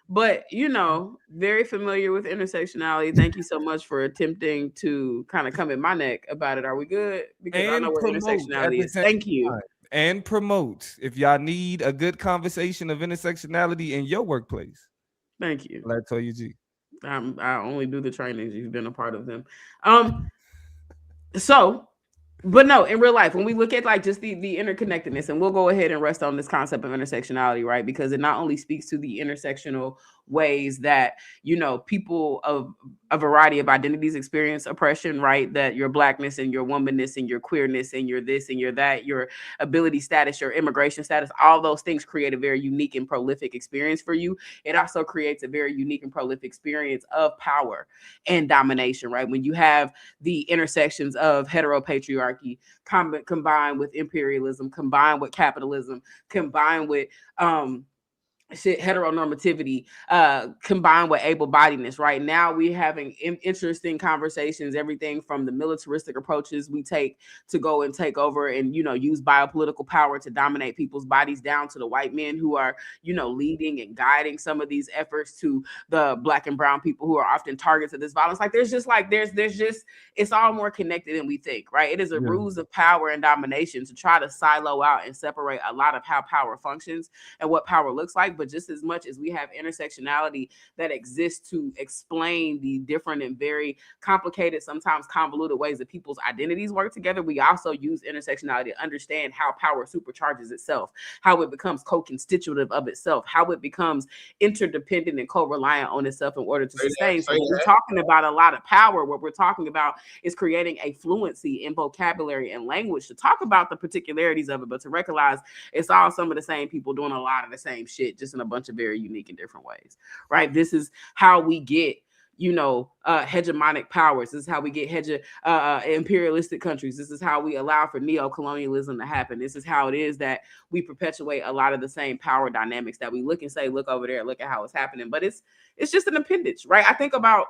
But you know, very familiar with intersectionality. Thank you so much for attempting to kind of come at my neck about it. Are we good? Because I know what intersectionality is. Thank you. And promote if y'all need a good conversation of intersectionality in your workplace. Thank you. Like Toya G. I only do the trainings. You've been a part of them. But no, in real life, when we look at like just the interconnectedness, and we'll go ahead and rest on this concept of intersectionality, right? Because it not only speaks to the intersectional ways that, you know, people of a variety of identities experience oppression, right? That your blackness and your womanness and your queerness and your this and your that, your ability status, your immigration status, all those things create a very unique and prolific experience for you. It also creates a very unique and prolific experience of power and domination, right? When you have the intersections of heteropatriarchy combined with imperialism, combined with capitalism, combined with heteronormativity, combined with able-bodiedness. Right now we're having interesting conversations, everything from the militaristic approaches we take to go and take over and, you know, use biopolitical power to dominate people's bodies, down to the white men who are, you know, leading and guiding some of these efforts, to the black and brown people who are often targets of this violence. Like there's just it's all more connected than we think, right? It is a ruse of power and domination to try to silo out and separate a lot of how power functions and what power looks like. But just as much as we have intersectionality that exists to explain the different and very complicated, sometimes convoluted ways that people's identities work together, we also use intersectionality to understand how power supercharges itself, how it becomes co-constitutive of itself, how it becomes interdependent and co-reliant on itself in order to sustain. So when we're talking about a lot of power, what we're talking about is creating a fluency in vocabulary and language to talk about the particularities of it, but to recognize it's all some of the same people doing a lot of the same shit, just in a bunch of very unique and different ways, right? This is how we get, hegemonic powers. This is how we get imperialistic countries. This is how we allow for neo-colonialism to happen. This is how it is that we perpetuate a lot of the same power dynamics that we look and say, look over there, look at how it's happening. But it's just an appendage, right? I think about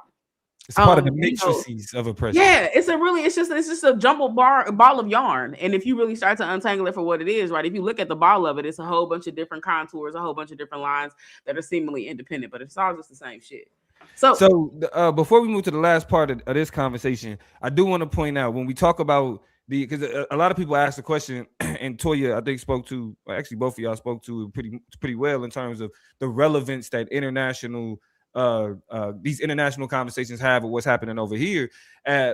it's part of the matrices of oppression. Yeah, it's just a jumbled ball of yarn. And if you really start to untangle it for what it is, right? If you look at the ball of it, it's a whole bunch of different contours, a whole bunch of different lines that are seemingly independent, but it's all just the same shit. So before we move to the last part of this conversation, I do want to point out when we talk about because a lot of people ask the question, and Toya, I think actually both of y'all spoke to pretty well in terms of the relevance that these international conversations have with what's happening over here.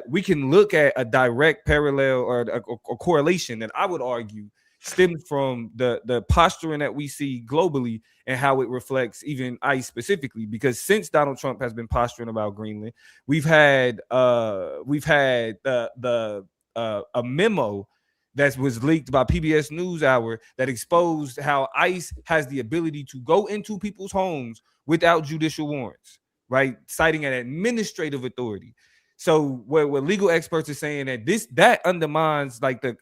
We can look at a direct parallel or a correlation that I would argue stems from the posturing that we see globally and how it reflects even ICE specifically. Because since Donald Trump has been posturing about Greenland, we've had a memo that was leaked by PBS NewsHour that exposed how ICE has the ability to go into people's homes without judicial warrants, right? Citing an administrative authority. So where legal experts are saying that undermines like the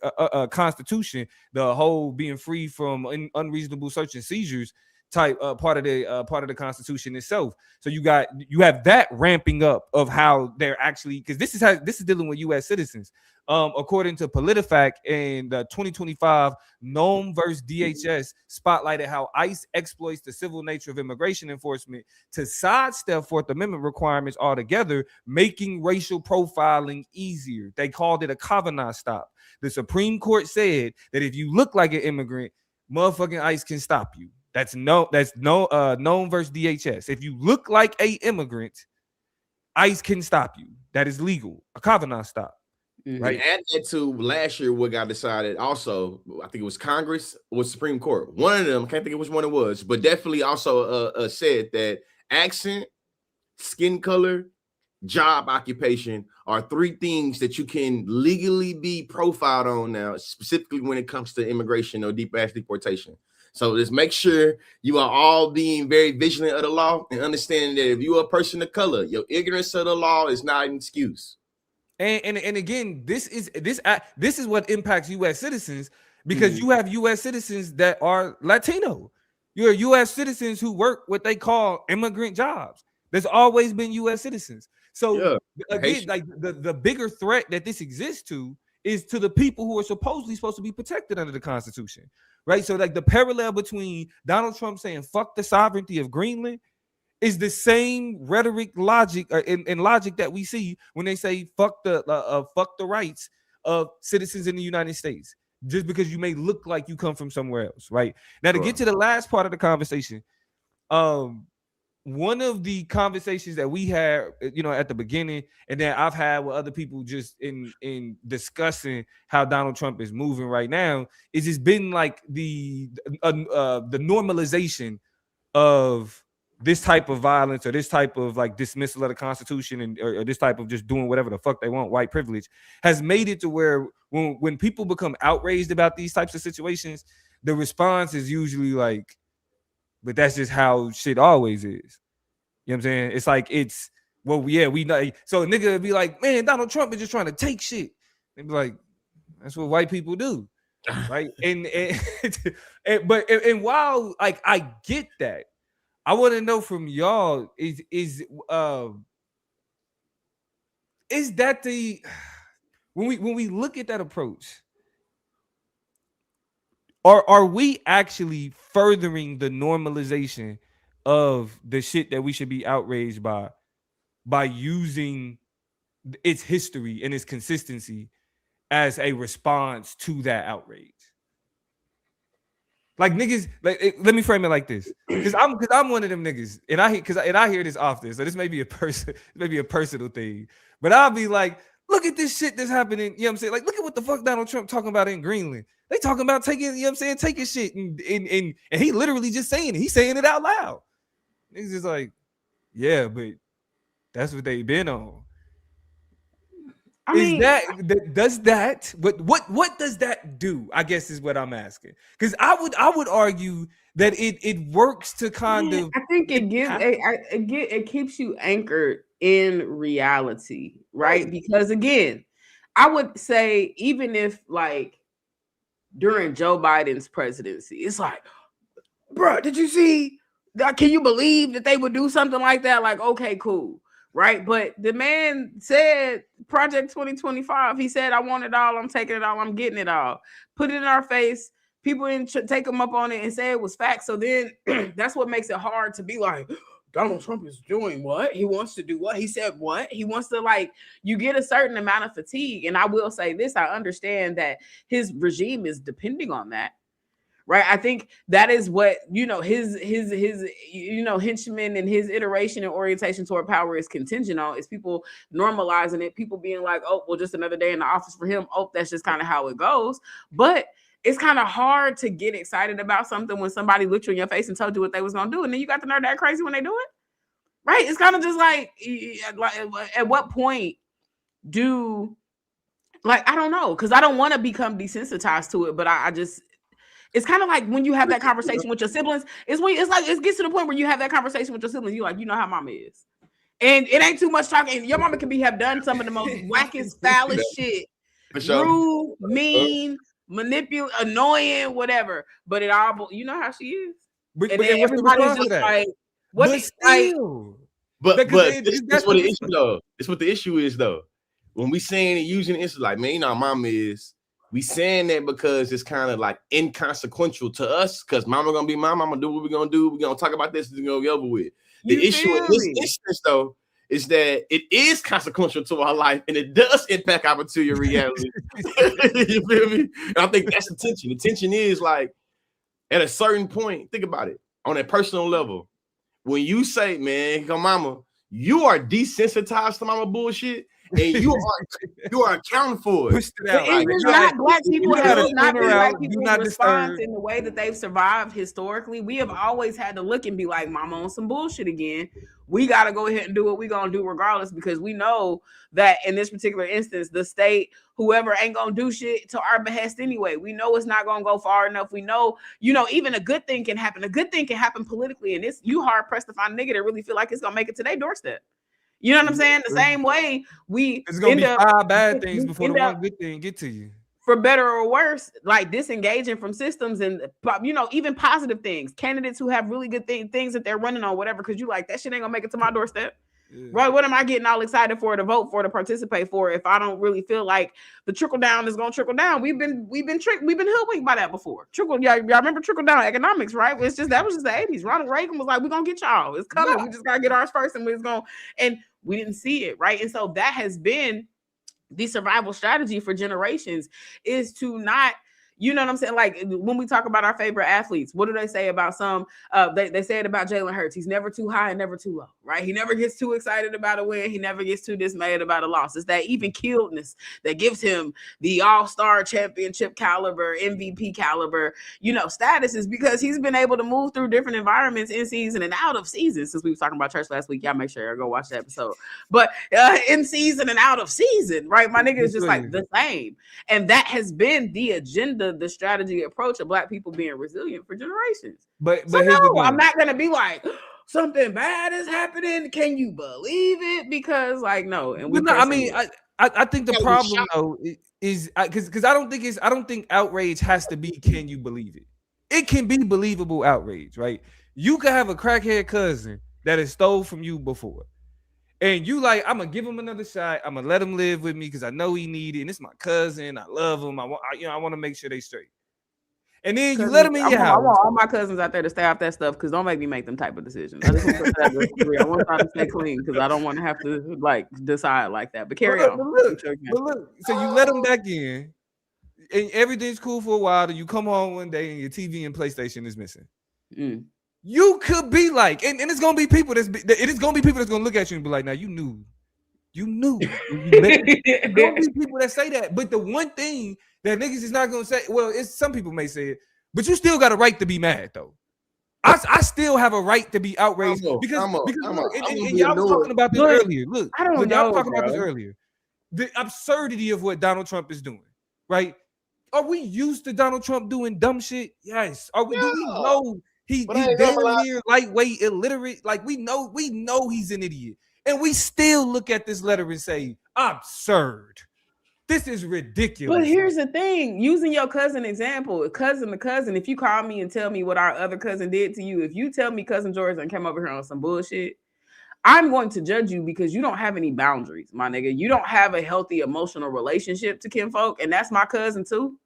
Constitution, the whole being free from unreasonable search and seizures type part of the Constitution itself. So you have that ramping up of how they're actually, because this is dealing with U.S. citizens. According to PolitiFact, in the 2025 Nome versus DHS spotlighted how ICE exploits the civil nature of immigration enforcement to sidestep Fourth Amendment requirements altogether, making racial profiling easier. They called it a Kavanaugh stop. The Supreme Court said that if you look like an immigrant, motherfucking ICE can stop you. That's Nome versus DHS. If you look like a immigrant, ICE can stop you. That is legal. A Kavanaugh stop. Mm-hmm. Right. Add that to last year, what got decided also, I think it was Congress or Supreme Court. One of them, I can't think of which one it was, but definitely also said that accent, skin color, job occupation are three things that you can legally be profiled on now, specifically when it comes to immigration or deep ass deportation. So just make sure you are all being very vigilant of the law and understanding that if you are a person of color, your ignorance of the law is not an excuse. And again, this is what impacts U.S. citizens, because you have U.S. citizens that are Latino. You're U.S. citizens who work what they call immigrant jobs. There's always been U.S. citizens. So again, like the bigger threat that this exists to is to the people who are supposed to be protected under the Constitution, right? So like the parallel between Donald Trump saying "fuck the sovereignty of Greenland" is the same rhetoric, logic, and logic that we see when they say fuck the rights of citizens in the United States, just because you may look like you come from somewhere else, right? Now, to get to the last part of the conversation, one of the conversations that we had, at the beginning, and then I've had with other people just in discussing how Donald Trump is moving right now, is it's been like the normalization of this type of violence, or this type of like dismissal of the Constitution, or this type of just doing whatever the fuck they want, white privilege, has made it to where when people become outraged about these types of situations, the response is usually like, but that's just how shit always is. You know what I'm saying? It's like, we know. So a nigga would be like, man, Donald Trump is just trying to take shit. And be like, that's what white people do. Right. and while like I get that, I want to know from y'all, is that the when we look at that approach, are we actually furthering the normalization of the shit that we should be outraged by using its history and its consistency as a response to that outrage? Like niggas, let me frame it like this, because I'm one of them niggas, and I hear this often. So this may be a personal thing, but I'll be like, look at this shit that's happening. You know what I'm saying? Like, look at what the fuck Donald Trump talking about in Greenland. They talking about taking, you know what I'm saying, taking shit, and he literally just saying it. He's saying it out loud. Niggas just like, yeah, but that's what they been on. What does that do? I guess is what I'm asking. Because I would argue that it works to kind of. I think it keeps you anchored in reality, right? Because again, I would say even if like during Joe Biden's presidency, it's like, bro, did you see? Can you believe that they would do something like that? Like, okay, cool. Right, but the man said Project 2025. He said, "I want it all. I'm taking it all. I'm getting it all." Put it in our face. People didn't take him up on it and say it was fact. So then that's what makes it hard to be like, Donald Trump is doing what? He wants to do what? He said what? He wants to like, you get a certain amount of fatigue. And I will say this, I understand that his regime is depending on that. Right. I think that is what, his henchmen and his iteration and orientation toward power is contingent on, is people normalizing it, people being like, oh, well, just another day in the office for him. Oh, that's just kind of how it goes. But it's kind of hard to get excited about something when somebody looked you in your face and told you what they was going to do. And then you got the nerve that crazy when they do it. Right. It's kind of just like at what point I don't know, because I don't want to become desensitized to it, but I just. It's kind of like when you have that conversation with your siblings. It gets to the point where you have that conversation with your siblings. You like, you know how mama is, and it ain't too much talking. And your mama can have done some of the most wackest, foulest shit, rude, mean, manipulative, annoying, whatever. But it all, you know how she is. But everybody's just like, what? That's what the issue though. It's what the issue is though. When we saying and using it, it's like, man, you know how mama is. We saying that because it's kind of like inconsequential to us, because mama gonna be mama. I'm gonna do what we're gonna do. We're gonna talk about this. It's gonna be over with. The issue in this instance, though, is that it is consequential to our life and it does impact our material reality. You feel me? And I think that's the tension. The tension is like at a certain point, think about it on a personal level. When you say, man, come mama, you are desensitized to mama bullshit. And you are accounting for it. It's not black people. It's not black people's response in the way that they've survived historically. We have always had to look and be like, mama on some bullshit again. We got to go ahead and do what we're going to do regardless, because we know that in this particular instance, the state, whoever ain't going to do shit to our behest anyway. We know it's not going to go far enough. We know, even a good thing can happen. A good thing can happen politically. And you hard pressed to find a nigga that really feel like it's going to make it to their doorstep. You know what I'm saying? The same way it's gonna be 5 bad things before the one good thing get to you. For better or worse, like disengaging from systems and even positive things. Candidates who have really good things that they're running on, whatever, because you like that shit ain't gonna make it to my doorstep. Yeah. Right? What am I getting all excited for, to vote for, to participate for, if I don't really feel like the trickle down is gonna trickle down? We've been hoodwinked by that before. Y'all remember trickle down economics, right? That was just the 80s. Ronald Reagan was like, we're gonna get y'all. It's coming. Yeah. We just gotta get ours first, and we didn't see it, right? And so that has been the survival strategy for generations, is to not, you know what I'm saying? Like when we talk about our favorite athletes, what do they say about some? They say it about Jalen Hurts. He's never too high and never too low, right? He never gets too excited about a win. He never gets too dismayed about a loss. It's that even keeledness that gives him the all-star championship caliber, MVP caliber, status, is because he's been able to move through different environments in season and out of season. Since we were talking about church last week, y'all make sure you go watch that episode. But in season and out of season, right? My nigga is just like the same. And that has been the agenda, the strategy approach of black people being resilient for generations. But no, I'm not gonna be like, something bad is happening. Can you believe it? Because no. And I think the problem though is because I don't think outrage has to be, can you believe it? It can be believable outrage, right? You could have a crackhead cousin that has stole from you before, and you like, I'm gonna give him another shot. I'm gonna let him live with me because I know he need it, and it's my cousin. I love him. I want to make sure they straight. And then you let them in your house. I want all my cousins out there to stay off that stuff, because don't make me make them type of decisions. I just want to I want y'all to stay clean, because I don't want to have to decide like that. But carry on. But look, so you let them back in, and everything's cool for a while. Then you come home one day and your TV and PlayStation is missing. You could be like, and it's gonna be people that's gonna look at you and be like, now you knew. There's gonna be people that say that, but the one thing that niggas is not gonna say, well, it's some people may say it, but you still got a right to be mad though. I still have a right to be outraged because y'all was talking about this earlier. Look, I don't know. Y'all talking about this earlier. The absurdity of what Donald Trump is doing, right? Are we used to Donald Trump doing dumb shit? Yes. Do we know he's damn near lightweight illiterate? Like we know he's an idiot, and we still look at this letter and say absurd. This is ridiculous. But here's the thing: using your cousin example, cousin to cousin. If you call me and tell me what our other cousin did to you, if you tell me cousin Jordan came over here on some bullshit, I'm going to judge you because you don't have any boundaries, my nigga. You don't have a healthy emotional relationship to kinfolk, and that's my cousin too.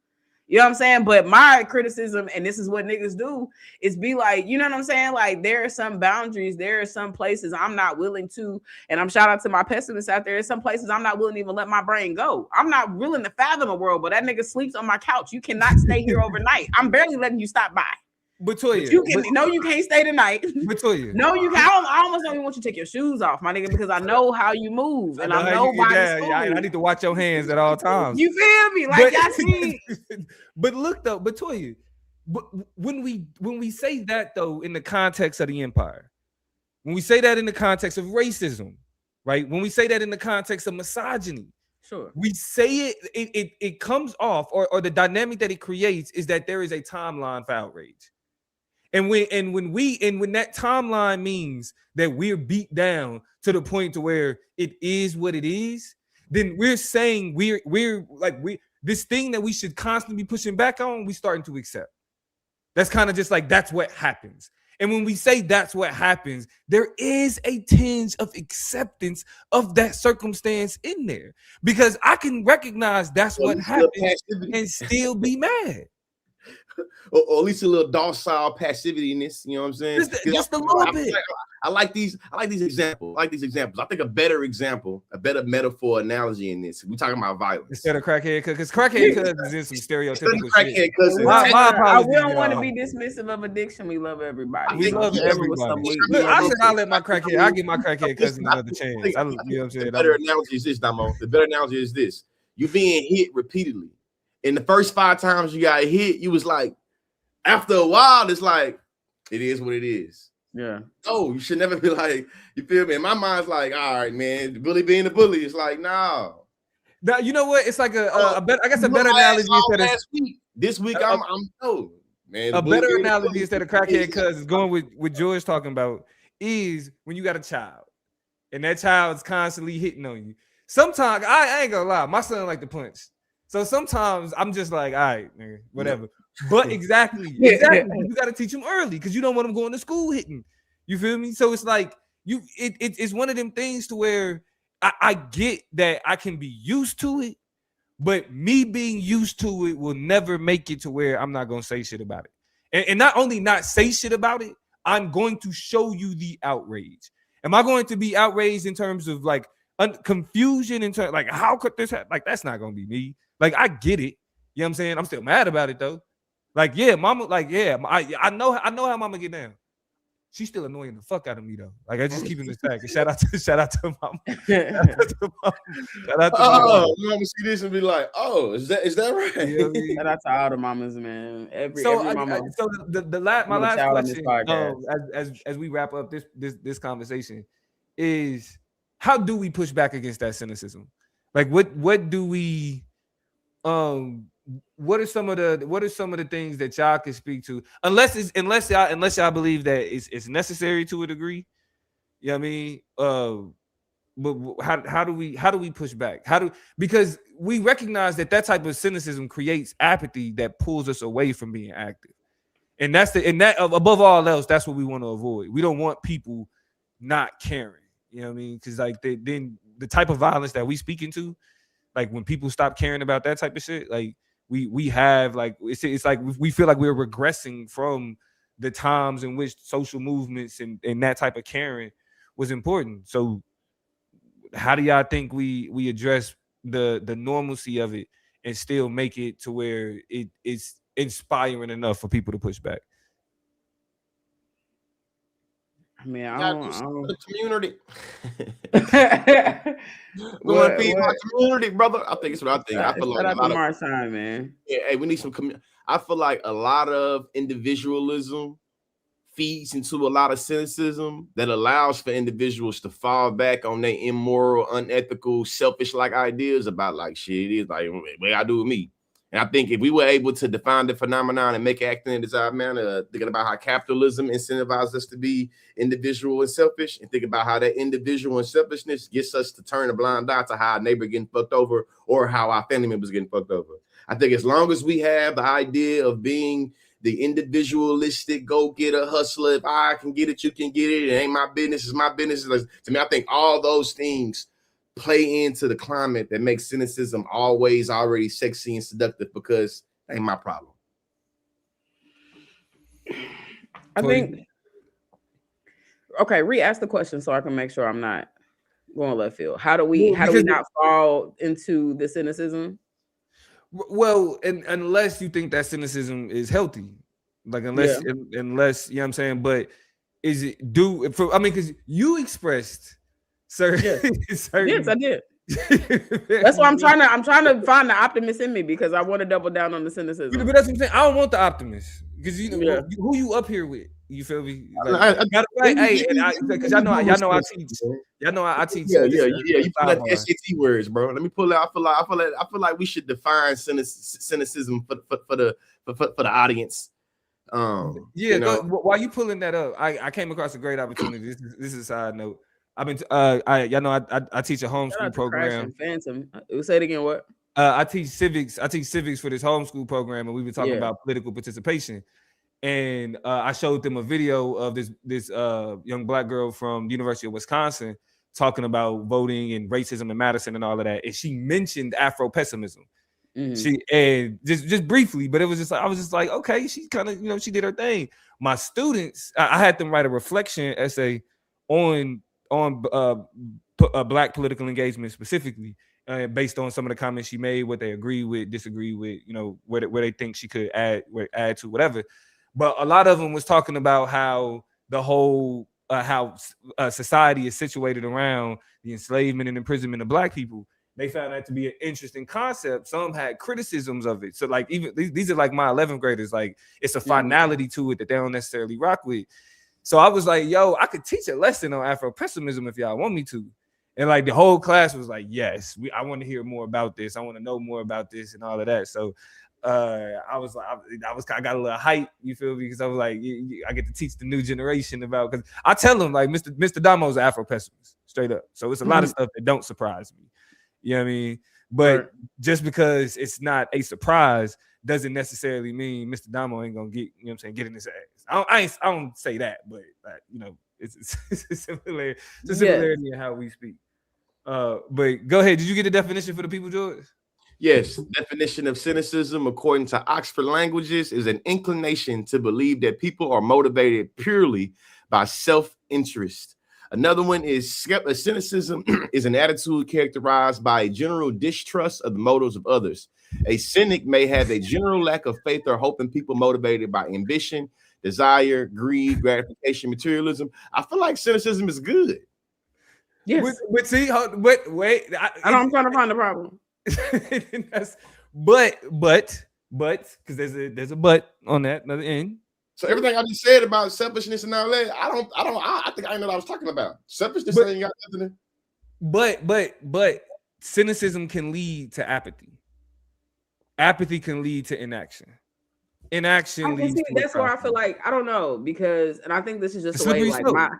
You know what I'm saying? But my criticism, and this is what niggas do, is be like, you know what I'm saying? Like, there are some boundaries, there are some places I'm not willing to, and I'm shout out to my pessimists out there. There's some places I'm not willing to even let my brain go. I'm not willing to fathom a world, but that nigga sleeps on my couch. You cannot stay here overnight. I'm barely letting you stop by. But Toya, you can't stay tonight. But Toya, no, you can. I almost don't even want you to take your shoes off, my nigga, because I know how you move, and I know I need to watch your hands at all times. You feel me? Like y'all see. But look though, but Toya, when we say that though in the context of the empire, when we say that in the context of racism, right? When we say that in the context of misogyny, sure, we say it comes off, or the dynamic that it creates is that there is a timeline for outrage. And when that timeline means that we're beat down to the point to where it is what it is, then we're saying we're this thing that we should constantly be pushing back on, we starting to accept. That's kind of just like that's what happens. And when we say that's what happens, there is a tinge of acceptance of that circumstance in there, because I can recognize that's what happens and still be mad. Or at least a little docile passivity in this, you know what I'm saying? Just a little bit. I like these examples. I think a better example, a better metaphor analogy in this. We're talking about violence. Instead of crackhead, because crackhead cousins is some stereotypical shit. We don't want to be dismissive of addiction. We love everybody. We love everybody. Look, I said I'll let my crackhead. I'll give my crackhead cousin another chance. You know what I'm saying? The better analogy is this, Damo. The better analogy is this. You being hit repeatedly. In the first 5 times you got hit, you was like, after a while, it's like, it is what it is. Yeah. Oh, you should never be like, you feel me? And my mind's like, all right, man, the bully being the bully. It's like, no. Now, you know what? It's like a better analogy instead of last week. This week, I'm man. A better analogy instead of crackhead cousins going with George talking about is when you got a child and that child's constantly hitting on you. Sometimes I ain't gonna lie, my son like to punch. So sometimes I'm just like, all right, man, whatever. But exactly. You got to teach them early because you don't want them going to school hitting. You feel me? So it's like it's one of them things to where I get that I can be used to it, but me being used to it will never make it to where I'm not gonna say shit about it. And not only not say shit about it, I'm going to show you the outrage. Am I going to be outraged in terms of like confusion in terms like how could this happen? Like that's not gonna be me. Like, I get it. You know what I'm saying? I'm still mad about it, though. Like, yeah, mama, like, yeah, I know how mama get down. She's still annoying the fuck out of me, though. Like, I just keep it in the tag. Shout out to mama. Shout out to mama. Mama see this and be like, oh, is that right? You know what I mean? Shout out to all the mamas, man. Every mama. So my last question, as we wrap up this conversation, is how do we push back against that cynicism? Like, what do we what are some of the things that y'all can speak to, unless y'all believe that it's necessary to a degree, you know what I mean? But how do we push back? Because we recognize that type of cynicism creates apathy that pulls us away from being active, and that above all else, that's what we want to avoid. We don't want people not caring, you know what I mean? Because like then the type of violence that we speak into, like when people stop caring about that type of shit, like we have like it's like we feel like we're regressing from the times in which social movements and that type of caring was important. So how do y'all think we address the normalcy of it and still make it to where it's inspiring enough for people to push back? I mean, I The community. what, Going to feed my community, brother. I think it's what I think. I feel shout like out to Marshawn, man. Yeah, hey, we need some. I feel like a lot of individualism feeds into a lot of cynicism that allows for individuals to fall back on their immoral, unethical, selfish-like ideas about like shit. It is like what I do with me. And I think if we were able to define the phenomenon and make it act in a desired manner, thinking about how capitalism incentivizes us to be individual and selfish, and think about how that individual and selfishness gets us to turn a blind eye to how our neighbor getting fucked over or how our family members getting fucked over. I think as long as we have the idea of being the individualistic go-getter hustler, if I can get it, you can get it. It ain't my business, it's my business. To me, I think all those things play into the climate that makes cynicism always already sexy and seductive because it ain't my problem. I think, okay, re-ask the question so I can make sure I'm not going left field. How do we not fall into the cynicism? Well, unless you think that cynicism is healthy, like unless you know what I'm saying, but is it because you expressed certain, yes, I did. That's why I'm trying to find the optimist in me because I want to double down on the cynicism. But that's what I'm saying. I don't want the optimist because who you up here with? You feel me? Like, because y'all know I teach. Y'all know I teach. Yeah. You put out the SAT words, bro. Let me pull out. I feel like we should define cynicism for the audience. While you pulling that up, I came across a great opportunity. This is a side note. I've been I teach a homeschool program. Phantom. Say it again. What? I teach civics. I teach civics for this homeschool program, and we were talking about political participation. And I showed them a video of this young Black girl from the University of Wisconsin talking about voting and racism in Madison and all of that. And she mentioned Afro-pessimism. Mm-hmm. She and just briefly, but it was just like I was just like, okay, she kind of she did her thing. My students, I had them write a reflection essay on Black political engagement specifically, based on some of the comments she made, what they agree with, disagree with, where they think she could add to whatever. But a lot of them was talking about how the whole how society is situated around the enslavement and imprisonment of Black people. They found that to be an interesting concept. Some had criticisms of it. So like even these are like my 11th graders. Like it's a finality to it that they don't necessarily rock with. So I was like, yo, I could teach a lesson on Afro-pessimism if y'all want me to. And like the whole class was like, yes, I want to hear more about this. I want to know more about this and all of that. So I was like, I got a little hype, you feel me? Because I was like, I get to teach the new generation about, because I tell them like Mr. Damo's an Afro-pessimist, straight up. So it's a lot of stuff that don't surprise me. You know what I mean? But just because it's not a surprise doesn't necessarily mean Mr. Damo ain't gonna get, get in his ass. I don't say that, but it's a similarity in how we speak. But go ahead. Did you get the definition for the people, George? Yes. Definition of cynicism, according to Oxford Languages, is an inclination to believe that people are motivated purely by self-interest. Another one is cynicism is an attitude characterized by a general distrust of the motives of others. A cynic may have a general lack of faith or hope in people motivated by ambition, desire, greed, gratification, materialism. I feel like cynicism is good. Yes. But see, wait. I'm trying to find the problem. but because there's a but on that another end. So everything I just said about selfishness and all that, I think I know what I was talking about. Selfishness ain't got nothing to. But cynicism can lead to apathy. Apathy can lead to inaction. Inaction leads to that's where I feel like I don't know, because, and I think this is just the way like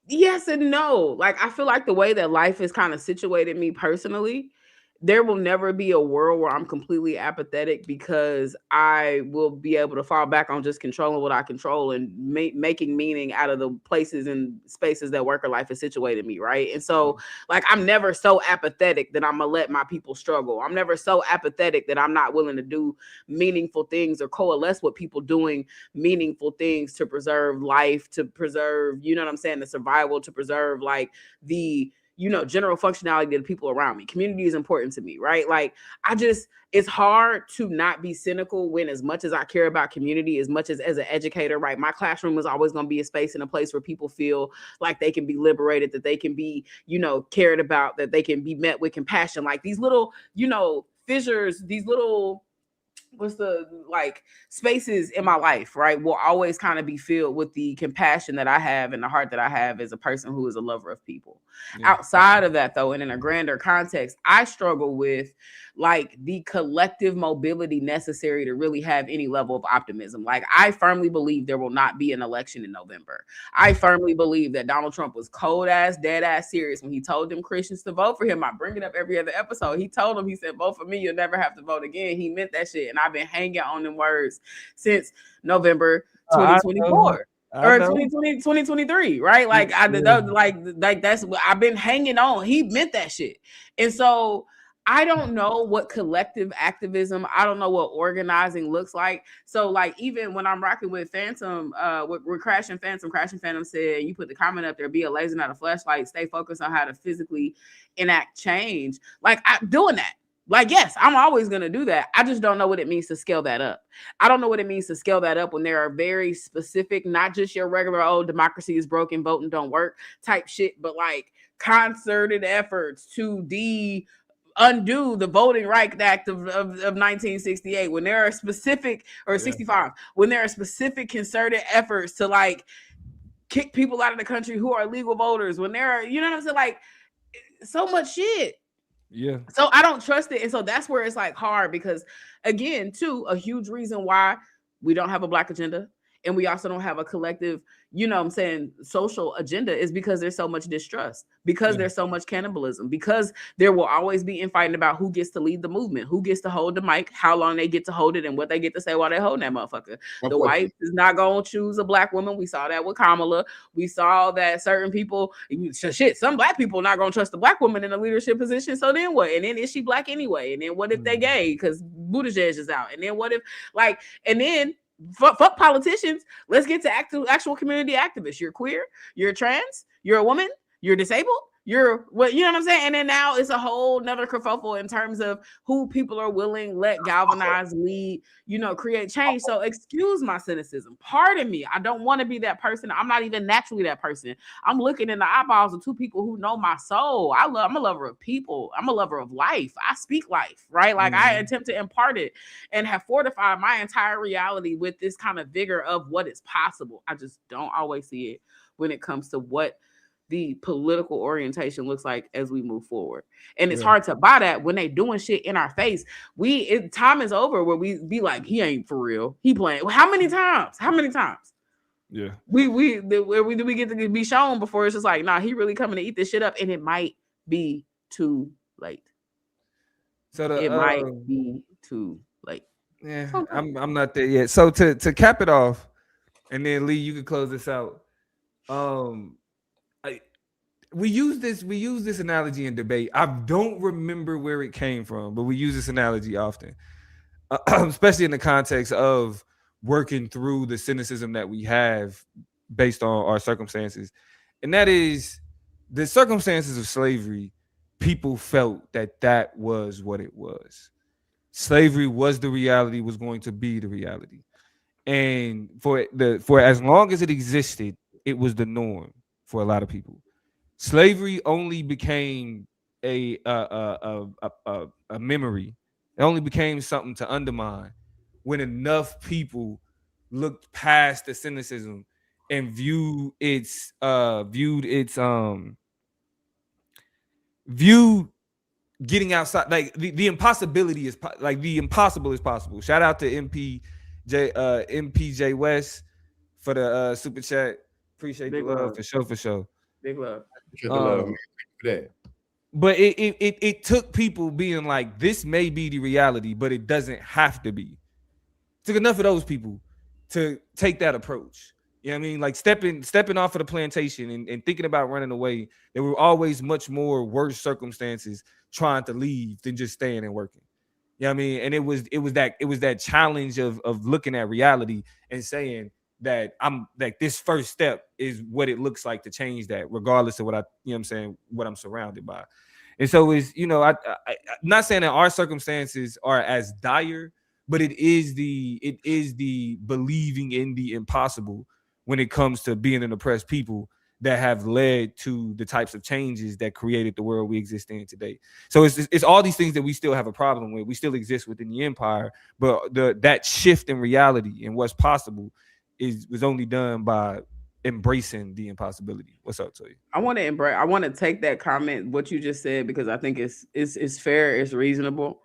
yes and no. Like I feel like the way that life is kind of situated me personally, there will never be a world where I'm completely apathetic, because I will be able to fall back on just controlling what I control and making meaning out of the places and spaces that worker life has situated me, right? And so, like, I'm never so apathetic that I'm gonna let my people struggle. I'm never so apathetic that I'm not willing to do meaningful things or coalesce with people doing meaningful things to preserve life, to preserve, the survival, to preserve like the general functionality of the people around me. Community is important to me, right? Like it's hard to not be cynical when, as much as I care about community, as much as an educator, right? My classroom is always going to be a space and a place where people feel like they can be liberated, that they can be, cared about, that they can be met with compassion. Like these little, fissures, these little, spaces in my life, right, will always kind of be filled with the compassion that I have and the heart that I have as a person who is a lover of people. Yeah. Outside of that, though, and in a grander context, I struggle with like the collective mobility necessary to really have any level of optimism. Like, I firmly believe there will not be an election in November. I firmly believe that Donald Trump was cold ass, dead ass serious when he told them Christians to vote for him. I bring it up every other episode. He told them, he said, vote for me, you'll never have to vote again. He meant that shit. And I've been hanging on them words since November 2024. Or 2023, right? Like like that's what I've been hanging on. He meant that shit. And so I don't know what collective activism, I don't know what organizing looks like. So like, even when I'm rocking with Phantom, we're Crashing Phantom said, you put the comment up there, be a laser, not a flashlight, stay focused on how to physically enact change. Like, I'm doing that. Like, yes, I'm always going to do that. I just don't know what it means to scale that up. I don't know what it means to scale that up when there are very specific, not just your regular, democracy is broken, voting don't work type shit, but like concerted efforts to undo the Voting Rights Act of 1968, when there are specific, or 65, when there are specific concerted efforts to like kick people out of the country who are legal voters, when there are, you know what I'm saying? Like, so much shit. Yeah. So I don't trust it. And so that's where it's like hard, because again, too, a huge reason why we don't have a Black agenda, and we also don't have a collective, social agenda, is because there's so much distrust, because there's so much cannibalism, because there will always be infighting about who gets to lead the movement, who gets to hold the mic, how long they get to hold it, and what they get to say while they're holding that motherfucker. The white is not going to choose a Black woman. We saw that with Kamala. We saw that certain people, some Black people not going to trust the Black woman in a leadership position. So then what? And then, is she Black anyway? And then what if they gay? Because Buttigieg is out. And then what if, and then fuck politicians. Let's get to actual community activists. You're queer, you're trans, you're a woman, you're disabled, you're what, you know what I'm saying? And then now it's a whole nother kerfuffle in terms of who people are willing, let galvanize, lead, create change. So excuse my cynicism. Pardon me. I don't want to be that person. I'm not even naturally that person. I'm looking in the eyeballs of two people who know my soul. I'm a lover of people. I'm a lover of life. I speak life, right? Like, I attempt to impart it and have fortified my entire reality with this kind of vigor of what is possible. I just don't always see it when it comes to what the political orientation looks like as we move forward. And it's hard to buy that when they doing shit in our face. Time is over where we be like, he ain't for real. He playing. How many times? Yeah. We get to be shown before it's just like, nah, he really coming to eat this shit up, and it might be too late. So it might be too late. Yeah, I'm not there yet. So to cap it off, and then Lee, you can close this out. We use this analogy in debate. I don't remember where it came from, but we use this analogy often, especially in the context of working through the cynicism that we have based on our circumstances. And that is, the circumstances of slavery, people felt that was what it was. Slavery was the reality, was going to be the reality. And for as long as it existed, it was the norm for a lot of people. Slavery only became a memory. It only became something to undermine when enough people looked past the cynicism and viewed getting outside. Like the impossibility is like the impossible is possible. Shout out to MPJ West for the super chat. Appreciate the love for sure. Big love. But it took people being like, this may be the reality, but it doesn't have to be. It took enough of those people to take that approach. You know what I mean? Like stepping off of the plantation and thinking about running away. There were always much more worse circumstances trying to leave than just staying and working. You know what I mean? And it was that challenge of looking at reality and saying, that I'm like this first step is what it looks like to change that, regardless of what I'm saying, what I'm surrounded by. And so it's, I'm not saying that our circumstances are as dire, but it is the believing in the impossible when it comes to being an oppressed people that have led to the types of changes that created the world we exist in today. So it's all these things that we still have a problem with. We still exist within the empire, but that shift in reality and what's possible was only done by embracing the impossibility. What's up, Toy? I want to take that comment, what you just said, because I think it's fair, it's reasonable.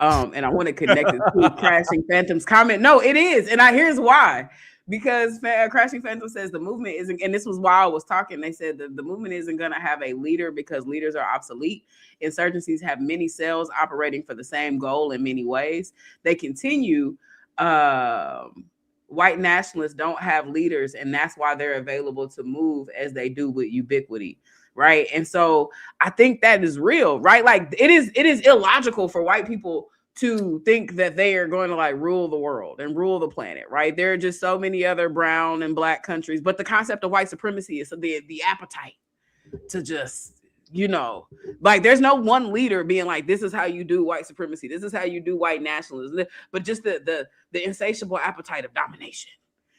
And I want to connect it to Crashing Phantom's comment. No, it is. And here's why. Because Crashing Phantom says the movement isn't, and this was why I was talking, they said that the movement isn't going to have a leader because leaders are obsolete. Insurgencies have many cells operating for the same goal in many ways. They continue, white nationalists don't have leaders, and that's why they're available to move as they do with ubiquity. Right. And so I think that is real, right? Like it is illogical for white people to think that they are going to like rule the world and rule the planet, right? There are just so many other brown and black countries, but the concept of white supremacy is the appetite to just, like there's no one leader being like, this is how you do white supremacy, this is how you do white nationalism, but just the insatiable appetite of domination.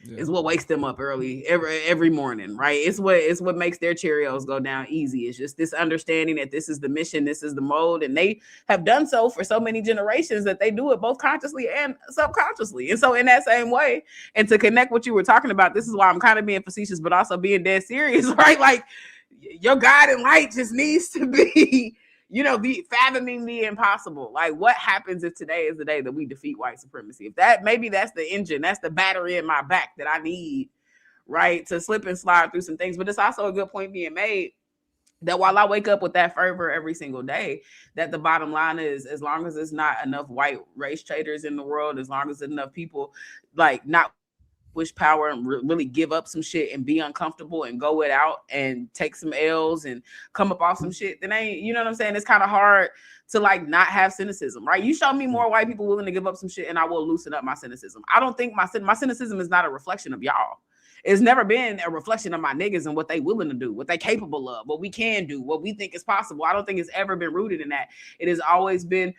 Yeah. Is what wakes them up early every morning, right? It's what makes their Cheerios go down easy. It's just this understanding that this is the mission, this is the mode, and they have done so for so many generations that they do it both consciously and subconsciously. And so in that same way, and to connect what you were talking about, this is why I'm kind of being facetious, but also being dead serious, right? Like your guiding light just needs to be be fathoming the impossible. Like what happens if today is the day that we defeat white supremacy? If maybe that's the engine, that's the battery in my back that I need, right, to slip and slide through some things. But it's also a good point being made that while I wake up with that fervor every single day, that the bottom line is, as long as there's not enough white race traders in the world, as long as there's enough people like not push power and really give up some shit and be uncomfortable and go it out and take some L's and come up off some shit, then you know what I'm saying? It's kind of hard to like not have cynicism, right? You show me more white people willing to give up some shit and I will loosen up my cynicism. I don't think my cynicism is not a reflection of y'all. It's never been a reflection of my niggas and what they willing to do, what they capable of, what we can do, what we think is possible. I don't think it's ever been rooted in that. It has always been,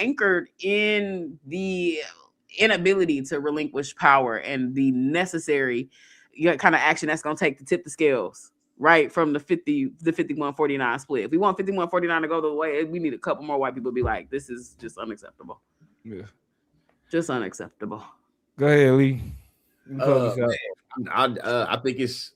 anchored in the inability to relinquish power and the necessary kind of action that's going to take to tip the scales, right, from the 51-49 split. If we want 51-49 to go the way, we need a couple more white people to be like, this is just unacceptable. Yeah, just unacceptable. Go ahead, Lee. I think it's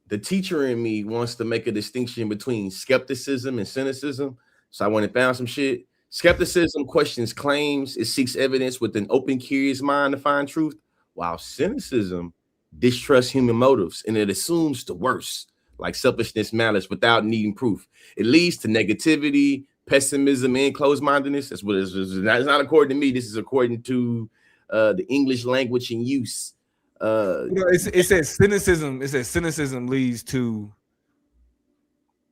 the teacher in me wants to make a distinction between skepticism and cynicism. So I went and found some shit. Skepticism questions claims, it seeks evidence with an open, curious mind to find truth, while cynicism distrusts human motives and it assumes the worst, like selfishness, malice, without needing proof. It leads to negativity, pessimism, and closed-mindedness. That's what it is. It's not according to me. This is according to the English language in use. It says cynicism. It says cynicism leads to.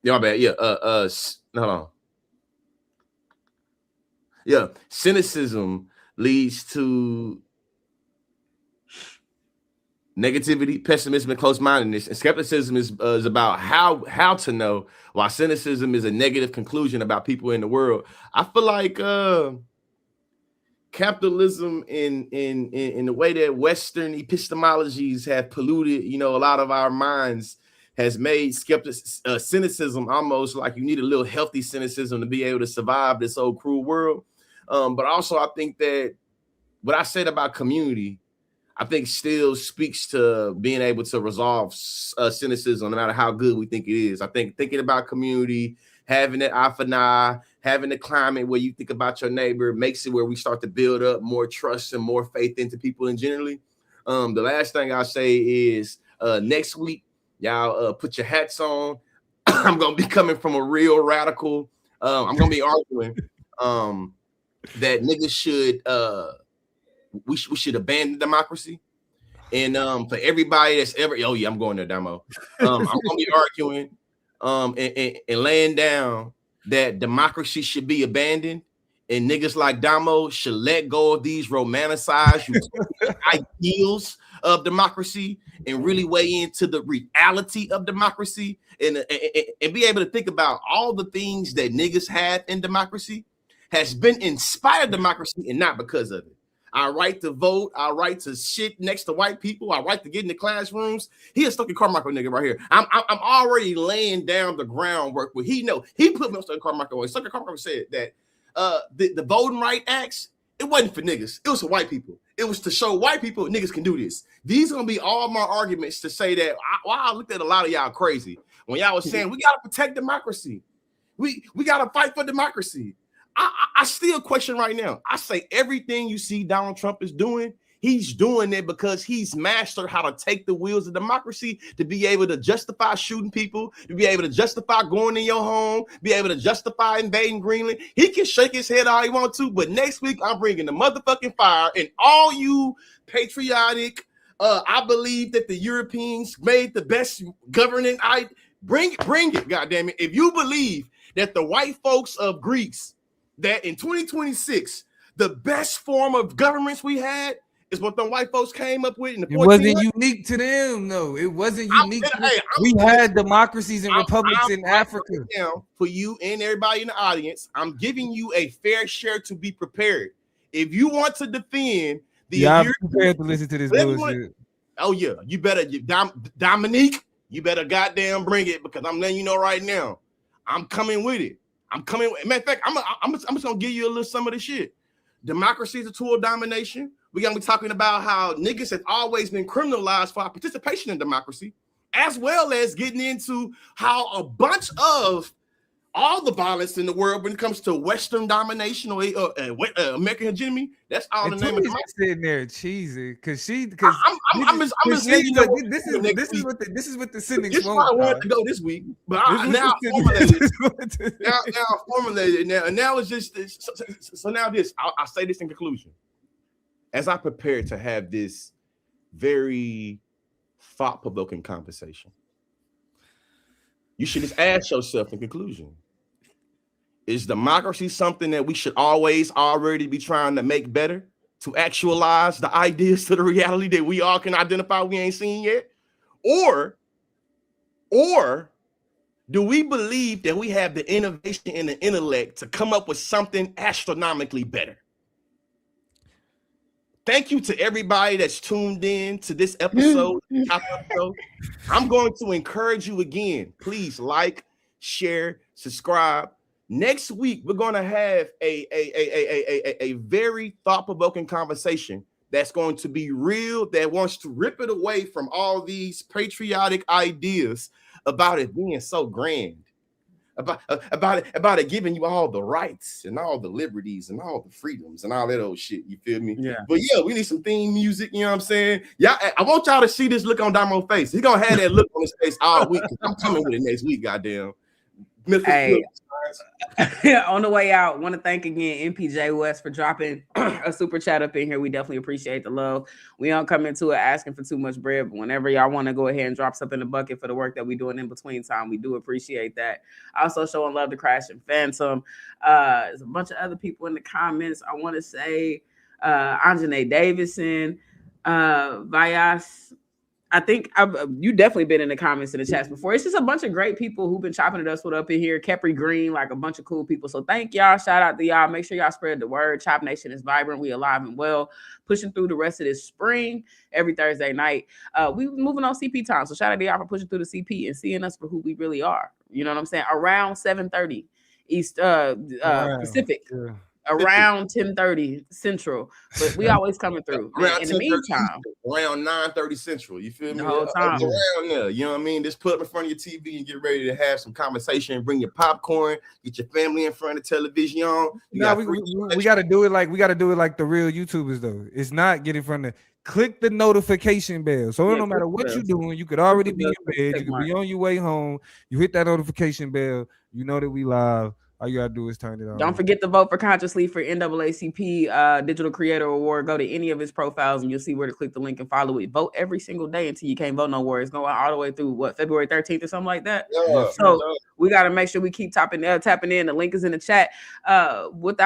Yeah, bad. Yeah. Hold on. Yeah, cynicism leads to negativity, pessimism, and close-mindedness. And skepticism is about how to know, while cynicism is a negative conclusion about people in the world. I feel like capitalism in the way that Western epistemologies have polluted, a lot of our minds, has made cynicism almost like you need a little healthy cynicism to be able to survive this old cruel world. But also, I think that what I said about community, I think still speaks to being able to resolve cynicism, no matter how good we think it is. I think thinking about community, having that eye for an eye, having the climate where you think about your neighbor makes it where we start to build up more trust and more faith into people in generally. The last thing I'll say is next week, y'all put your hats on. I'm going to be coming from a real radical. I'm going to be arguing that niggas should we should abandon democracy. And for everybody that's ever, I'm going there, Damo. I'm going to be arguing and laying down that democracy should be abandoned and niggas like Damo should let go of these romanticized ideals of democracy and really weigh into the reality of democracy and be able to think about all the things that niggas have in democracy has been in spite of democracy and not because of it. Our right to vote, our right to shit next to white people, our right to get in the classrooms. He a Stokely Carmichael nigga right here. I'm already laying down the groundwork, but he put me on Stokely Carmichael. Stokely Carmichael said that the Voting Rights Acts, it wasn't for niggas. It was for white people. It was to show white people niggas can do this. These gonna be all my arguments to say that. I looked at a lot of y'all crazy when y'all was saying we gotta protect democracy. We gotta fight for democracy. I still question right now. I say everything you see Donald Trump is doing, he's doing it because he's mastered how to take the wheels of democracy to be able to justify shooting people, to be able to justify going in your home, be able to justify invading Greenland. He can shake his head all he wants to, but next week I'm bringing the motherfucking fire, and all you patriotic, I believe that the Europeans made the best governing. Bring it, goddamn it. If you believe that the white folks of Greece, that in 2026, the best form of governments we had is what the white folks came up with in the 1400s. It wasn't unique to them, though. It wasn't unique. We had democracies and republics in Africa. Now, for you and everybody in the audience, I'm giving you a fair share to be prepared. If you want to defend the I'm prepared to listen to this bullshit. Oh yeah, you better, Dominique, you better goddamn bring it, because I'm letting you know right now, I'm coming with it. Matter of fact, I'm just gonna give you a little some of the shit. Democracy is a tool of domination. We're gonna be talking about how niggas have always been criminalized for our participation in democracy, as well as getting into how a bunch of all the violence in the world when it comes to Western domination or American hegemony. That's all the name of democracy. Sitting there cheesy because this is what the cynics This is why I wanted to go this week, but now formulated. Now it's just so now this. I'll say this in conclusion. As I prepare to have this very thought-provoking conversation, you should just ask yourself in conclusion, is democracy something that we should always already be trying to make better, to actualize the ideas to the reality that we all can identify we ain't seen yet? Or do we believe that we have the innovation and the intellect to come up with something astronomically better? Thank you to everybody that's tuned in to this episode. I'm going to encourage you again. Please like, share, subscribe. Next week, we're going to have a very thought-provoking conversation that's going to be real, that wants to rip it away from all these patriotic ideas about it being so grand. About it giving you all the rights and all the liberties and all the freedoms and all that old shit. You feel me? Yeah. But yeah, we need some theme music. You know what I'm saying? Yeah, I want y'all to see this look on Damo's face. He's gonna have that look on his face all week. I'm coming with it next week. Goddamn. Hey, on the way out, want to thank again MPJ West for dropping a super chat up in here. We definitely appreciate the love. We don't come into it asking for too much bread, but whenever y'all want to go ahead and drop something in the bucket for the work that we're doing in between time, we do appreciate that. Also showing love to Crash and Phantom. There's a bunch of other people in the comments. I want to say Anjanae Davison, Vyas. I think you definitely been in the comments in the chats before. It's just a bunch of great people who've been chopping at us with up in here. Kepri Green, like a bunch of cool people. So thank y'all. Shout out to y'all. Make sure y'all spread the word. Chop Nation is vibrant. We alive and well. Pushing through the rest of this spring every Thursday night. We moving on CP time. So shout out to y'all for pushing through the CP and seeing us for who we really are. You know what I'm saying? Around 7:30 East Pacific. Yeah. Around 10:30 Central, but we always coming through. In the meantime, around 9:30 Central, you feel me? The whole time. Around there, you know what I mean? Just put up in front of your TV and get ready to have some conversation. Bring your popcorn, get your family in front of the television on. We got to do it like the real YouTubers though. It's not get in front of. Click the notification bell. So no matter what you're doing, you could already be in bed. You could be on your way home. You hit that notification bell. You know that we live. All you gotta do is turn it on. Don't forget to vote for Consciously for NAACP Digital Creator Award. Go to any of his profiles and you'll see where to click the link and follow it. Vote every single day until you can't vote no more. It's going all the way through February 13th or something like that. Yeah, so we gotta make sure we keep tapping in. The link is in the chat. One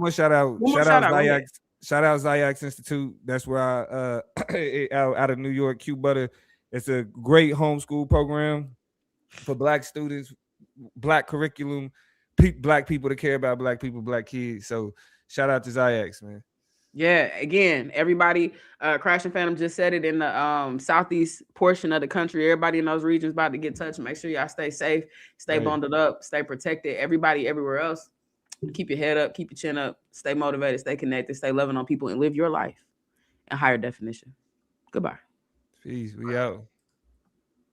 more shout out. shout out Zayax Institute. That's where I out of New York, Q Butter. It's a great homeschool program for Black students, Black curriculum, Black people that care about Black people, Black kids. So shout out to Zayax, man. Yeah, again, everybody, Crash and Phantom just said it in the southeast portion of the country. Everybody in those regions about to get touched. Make sure y'all stay safe, stay bundled up, stay protected. Everybody everywhere else, keep your head up, keep your chin up, stay motivated, stay connected, stay loving on people, and live your life in higher definition. Goodbye. Peace. We out.